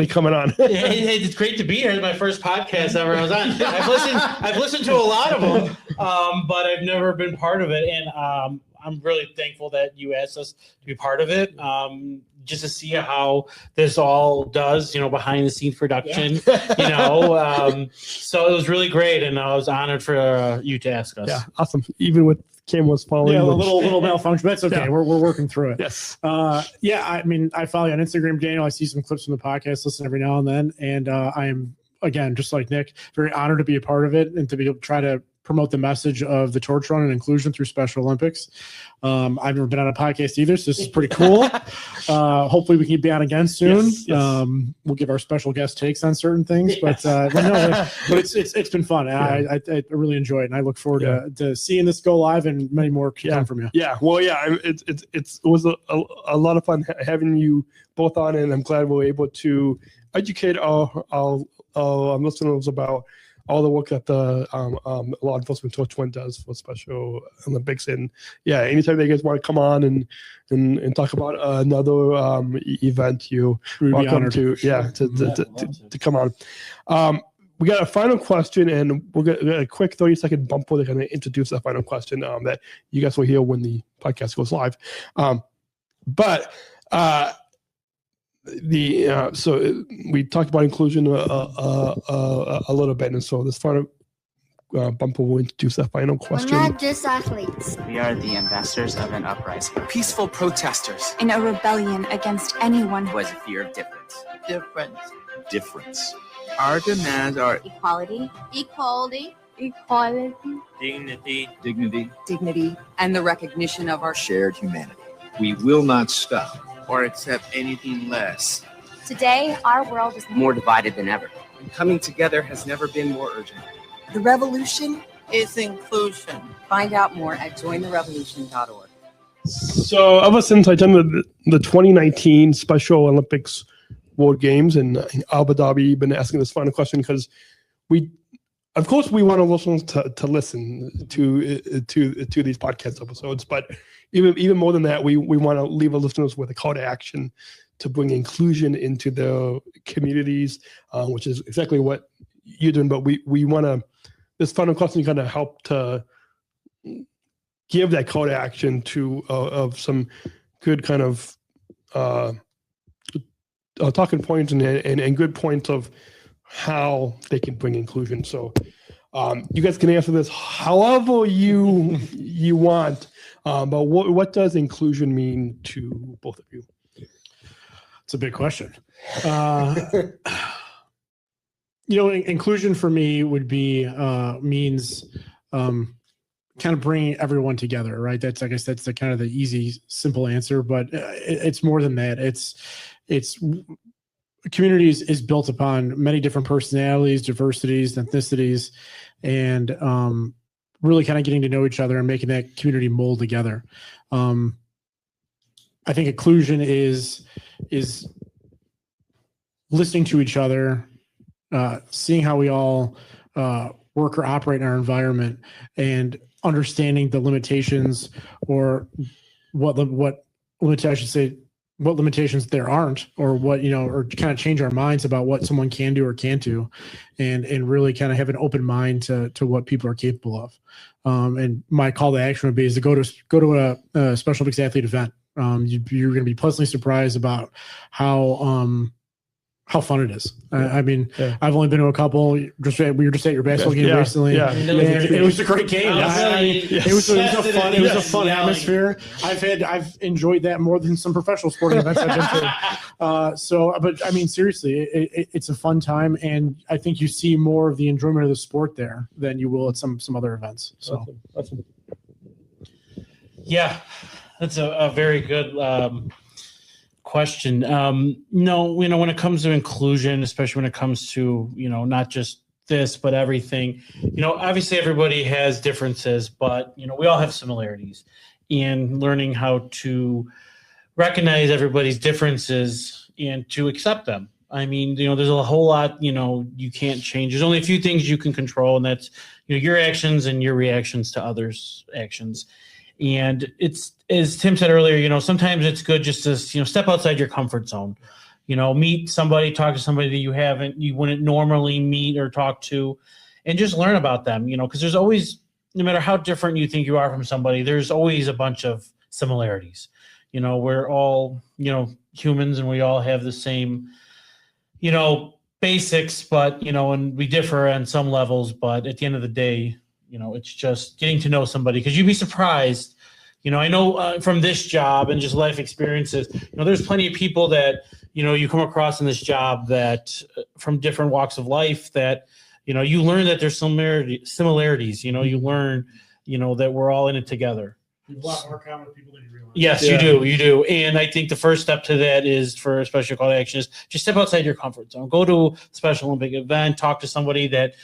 coming on. It's great to be here. It's my first podcast ever I was on. I've listened to a lot of them, but I've never been part of it, and I'm really thankful that you asked us to be part of it. Just to see how this all does, behind the scenes production, so it was really great, and I was honored for you to ask us. Yeah, awesome. Even with cameras falling, a little malfunction, but it's okay. Yeah. We're working through it. Yes. I mean, I follow you on Instagram, Daniel. I see some clips from the podcast, listen every now and then, and I am, again, just like Nick, very honored to be a part of it and to be able to try to promote the message of the torch run and inclusion through Special Olympics. I've never been on a podcast either, so this is pretty cool. Hopefully we can be on again soon. Yes. We'll give our special guest takes on certain things, but it's been fun. I really enjoy it, and I look forward to seeing this go live and many more come from you. Yeah, well, it was a lot of fun having you both on, and I'm glad we were able to educate our listeners about all the work that the law enforcement torch run does for Special Olympics. And anytime you guys want to come on and talk about another event, you're welcome to come on. We got a final question, and we'll get a quick 30-second bumper to kind of introduce that final question that you guys will hear when the podcast goes live. So we talked about inclusion a little bit, and so this final bumper will introduce that final question. We're not just athletes. We are the ambassadors of an uprising. Peaceful protesters. In a rebellion against anyone who has a fear of difference. Difference. Our demands are equality. Dignity. And the recognition of our shared humanity. We will not stop or accept anything less. Today, our world is more divided than ever. And coming together has never been more urgent. The revolution is inclusion. Find out more at jointherevolution.org. So ever since I done the 2019 Special Olympics World Games in Abu Dhabi, been asking this final question because we want our listeners to listen to these podcast episodes, but even more than that, we want to leave our listeners with a call to action to bring inclusion into their communities, which is exactly what you're doing. But we want to, this final question kind of help to give that call to action to of some good kind of talking points and good points of how they can bring inclusion. So you guys can answer this however you want. But what does inclusion mean to both of you? It's a big question. Inclusion for me would be means kind of bringing everyone together, right? I guess that's the kind of the easy, simple answer, but it's more than that. It's communities is built upon many different personalities, diversities, ethnicities, and really kind of getting to know each other and making that community mold together. I think inclusion is listening to each other, seeing how we all work or operate in our environment, and understanding the limitations or what limitations there aren't, or or kind of change our minds about what someone can do or can't do, and really kind of have an open mind to what people are capable of. And my call to action would be is to go to a Special Olympics athlete event. You're going to be pleasantly surprised about how fun it is. I mean, I've only been to a couple. We were just at your basketball game recently. Yeah. It was a great game. It was a fun atmosphere. I've enjoyed that more than some professional sporting events I've been to. But I mean, seriously, it's a fun time, and I think you see more of the enjoyment of the sport there than you will at some other events. So, awesome. Yeah, that's a very good question. No, when it comes to inclusion, especially when it comes to, not just this, but everything, obviously everybody has differences, but, we all have similarities, and learning how to recognize everybody's differences and to accept them. I mean, there's a whole lot, you can't change. There's only a few things you can control, and that's, your actions and your reactions to others' actions. And it's, as Tim said earlier, sometimes it's good just to, step outside your comfort zone, meet somebody, talk to somebody that you wouldn't normally meet or talk to, and just learn about them, because there's always, no matter how different you think you are from somebody, there's always a bunch of similarities. We're all, humans, and we all have the same, basics, but, and we differ on some levels, but at the end of the day, it's just getting to know somebody, because you'd be surprised. I know from this job and just life experiences, there's plenty of people that, you come across in this job that from different walks of life that, you learn that there's similarities, you learn, that we're all in it together. You have a lot more common with people than you realize. Yes, you do. And I think the first step to that is, for a special call to action, is just step outside your comfort zone. Go to a Special Olympic event, talk to somebody that,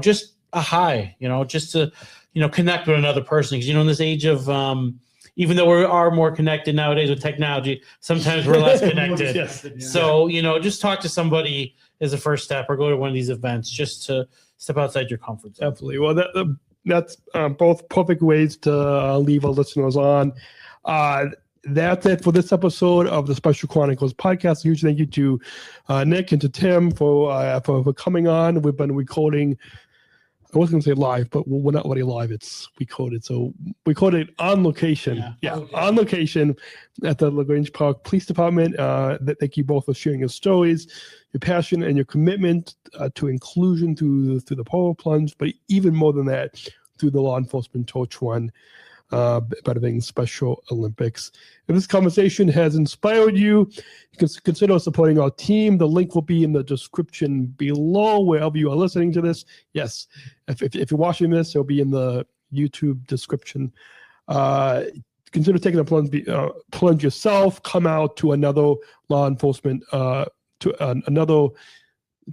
just a hi, just to, connect with another person. Because, in this age of, even though we are more connected nowadays with technology, sometimes we're less connected. So, just talk to somebody as a first step, or go to one of these events just to step outside your comfort zone. Absolutely. Well, that's both perfect ways to leave our listeners on. That's it for this episode of the Special Chronicles Podcast. A huge thank you to Nick and to Tim for coming on. We've been recording, I wasn't going to say live, but we're not really live. It's recorded. So we recorded on location. On location at the LaGrange Park Police Department. Thank you both for sharing your stories, your passion, and your commitment to inclusion through the Polar Plunge, but even more than that, through the law enforcement torch run, bettering Special Olympics. If this conversation has inspired you, you can consider supporting our team. The link will be in the description below, wherever you are listening to this. Yes, if you're watching this, it'll be in the YouTube description. Consider taking a plunge yourself. Come out to another law enforcement, to another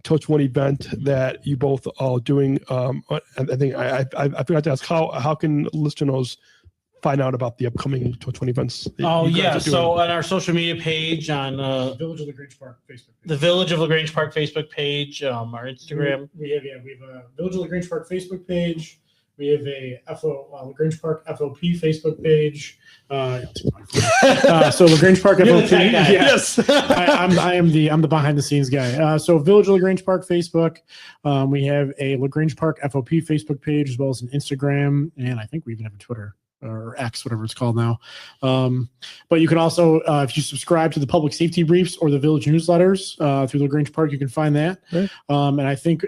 Torch One event that you both are doing. I think I forgot to ask, how can listeners find out about the upcoming Torch One events? So on our social media page, on Village of LaGrange Park Facebook page. The Village of LaGrange Park Facebook page, our Instagram. We have a Village of LaGrange Park Facebook page. We have a LaGrange Park FOP Facebook page. So LaGrange Park FOP. Yes, I'm the behind the scenes guy. So Village of LaGrange Park Facebook. We have a LaGrange Park FOP Facebook page, as well as an Instagram, and I think we even have a Twitter, or X, whatever it's called now. But you can also, if you subscribe to the public safety briefs or the Village newsletters through LaGrange Park, you can find that. Right. And I think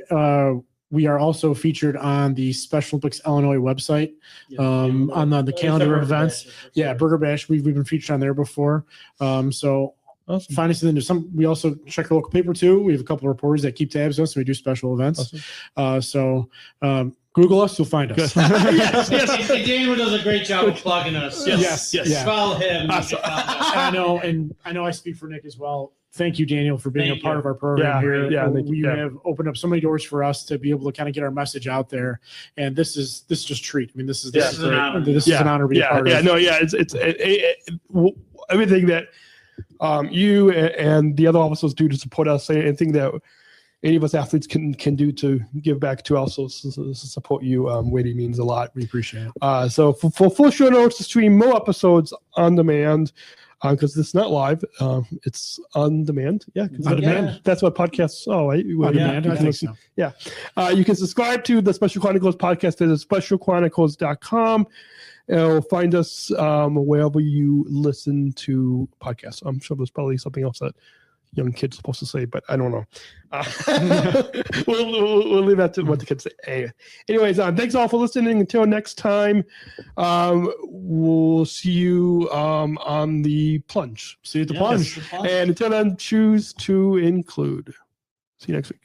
we are also featured on the Special Olympics Illinois website, on the calendar of events. Burger Bash. We've been featured on there before. So awesome. Find us in the we also check the local paper too. We have a couple of reporters that keep tabs on us, so we do special events. Awesome. So go Google us, you'll find us. Yes. Daniel does a great job of plugging us. Yes. Yeah. Follow him. I know I speak for Nick as well. Thank you, Daniel, for being a part of our program here. You have opened up so many doors for us to be able to kind of get our message out there. And this is just a treat. I mean, this is an honor. This is an honor to be a part of. It's everything that you and the other officers do to support us. Anything that any of us athletes can do to give back to also support you really means a lot. We appreciate it. So for full show notes to stream more episodes on demand, because it's not live, it's on demand. Yeah, on demand. That's what podcasts. On demand. I think so. Yeah, you can subscribe to the Special Chronicles podcast at specialchronicles.com. Or find us wherever you listen to podcasts. I'm sure there's probably something else that young kids are supposed to say, but I don't know. We'll leave that to what the kids say. Anyways, thanks all for listening. Until next time, we'll see you on the plunge. See you at the plunge. And until then, choose to include. See you next week.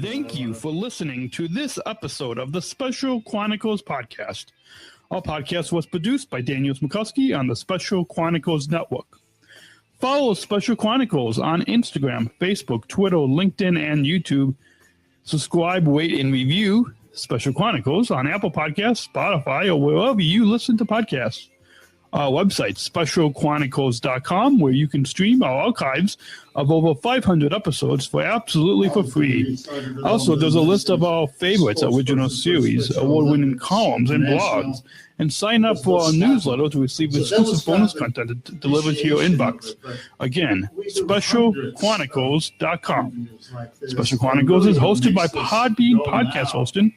Thank you for listening to this episode of the Special Chronicles Podcast. Our podcast was produced by Daniel Smrokowski on the Special Chronicles Network. Follow Special Chronicles on Instagram, Facebook, Twitter, LinkedIn, and YouTube. Subscribe, rate, and review Special Chronicles on Apple Podcasts, Spotify, or wherever you listen to podcasts. Our website, specialchronicles.com, where you can stream our archives of over 500 episodes for absolutely for free. Also, there's a list of our favorites original series, award-winning columns, and blogs. And sign up for our newsletter to receive exclusive bonus content delivered to your inbox. Again, specialchronicles.com. Special Chronicles is hosted by Podbean Podcast Hosting.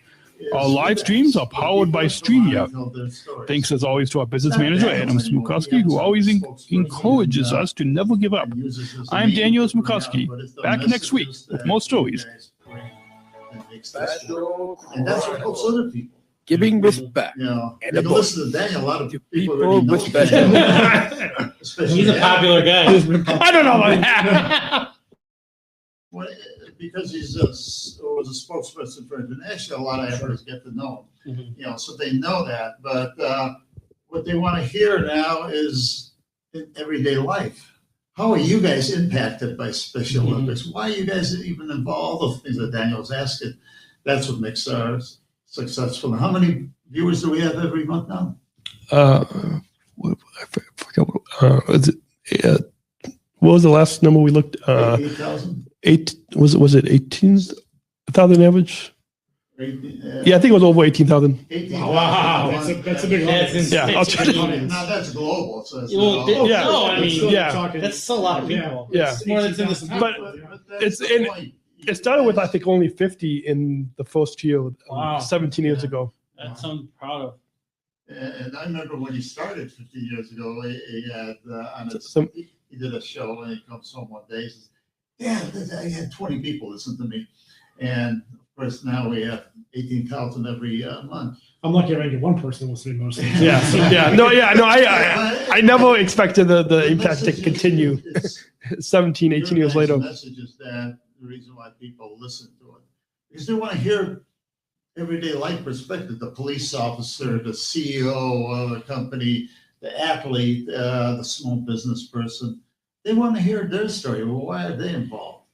Our live streams are powered by StreamYard. Thanks as always to our business manager, Adam Smrokowski, who always encourages us to never give up. I'm Daniel Smrokowski, back next week with more stories. And that's what helps other people. Giving respect. And to listen to Daniel, a lot of people with special. He's a popular guy. I don't know about that. Because he was a spokesperson for international, a lot of athletes get to know him. So they know that. But what they want to hear now is in everyday life. How are you guys impacted by Special Olympics? Why are you guys even involved? All the things that Daniel's asking. That's what makes ours successful. How many viewers do we have every month now? I forgot. What was the last number we looked? 8,000. Was it 18,000 average? Yeah, I think it was over 18,000. Wow, that's a big one. Yeah, I'll check it. Now that's global. So it's that's a lot of people. Yeah, it's more than in this. But it started with, I think, only 50 in the first year, 17 years ago. That's I'm proud of. And I remember when he started 50 years ago, he had he did a show and he comes home one day. He says, "Yeah, I had 20 people listen to me," and of course now we have 18,000 every month. I'm lucky I get one person listening most of the time. I never expected the impact to continue 17, 18 years later. The message is that the reason why people listen to it because they want to hear everyday life perspective. The police officer, the CEO of a company, the athlete, the small business person. They want to hear their story. Well, why are they involved?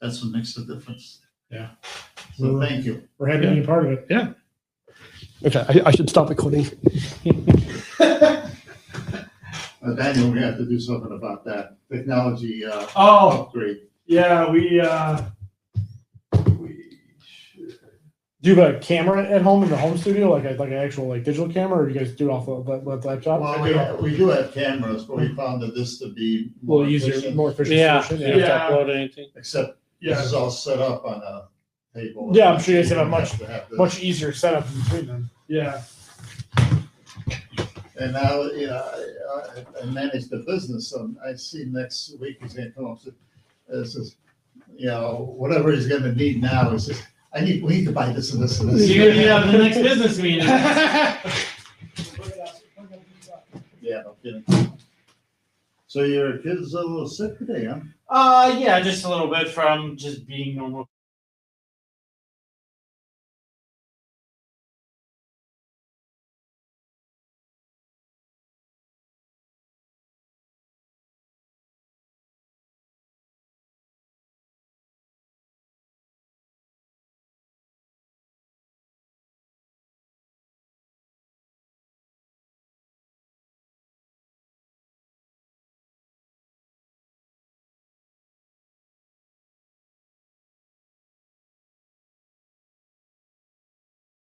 That's what makes the difference. Yeah. So thank you. We're happy to be part of it. Yeah. Okay, I should stop recording. Daniel, we have to do something about that technology upgrade. Yeah, we should. Do you have a camera at home in the home studio, like an actual digital camera, or do you guys do it off the laptop? Well, we do have cameras, but we found that this to be a little easier, more efficient. You don't have to upload anything. Except this is all set up on a table. Yeah, I'm sure you guys have a much easier setup in between them. Yeah. And now, I manage the business, so I see next week he's going to come up and says, whatever he's going to need now, he says, we need to buy this and this and this. You're going to have the next business meeting. Yeah, no kidding. So your kid's a little sick today, huh? Yeah, just a little bit from just being normal.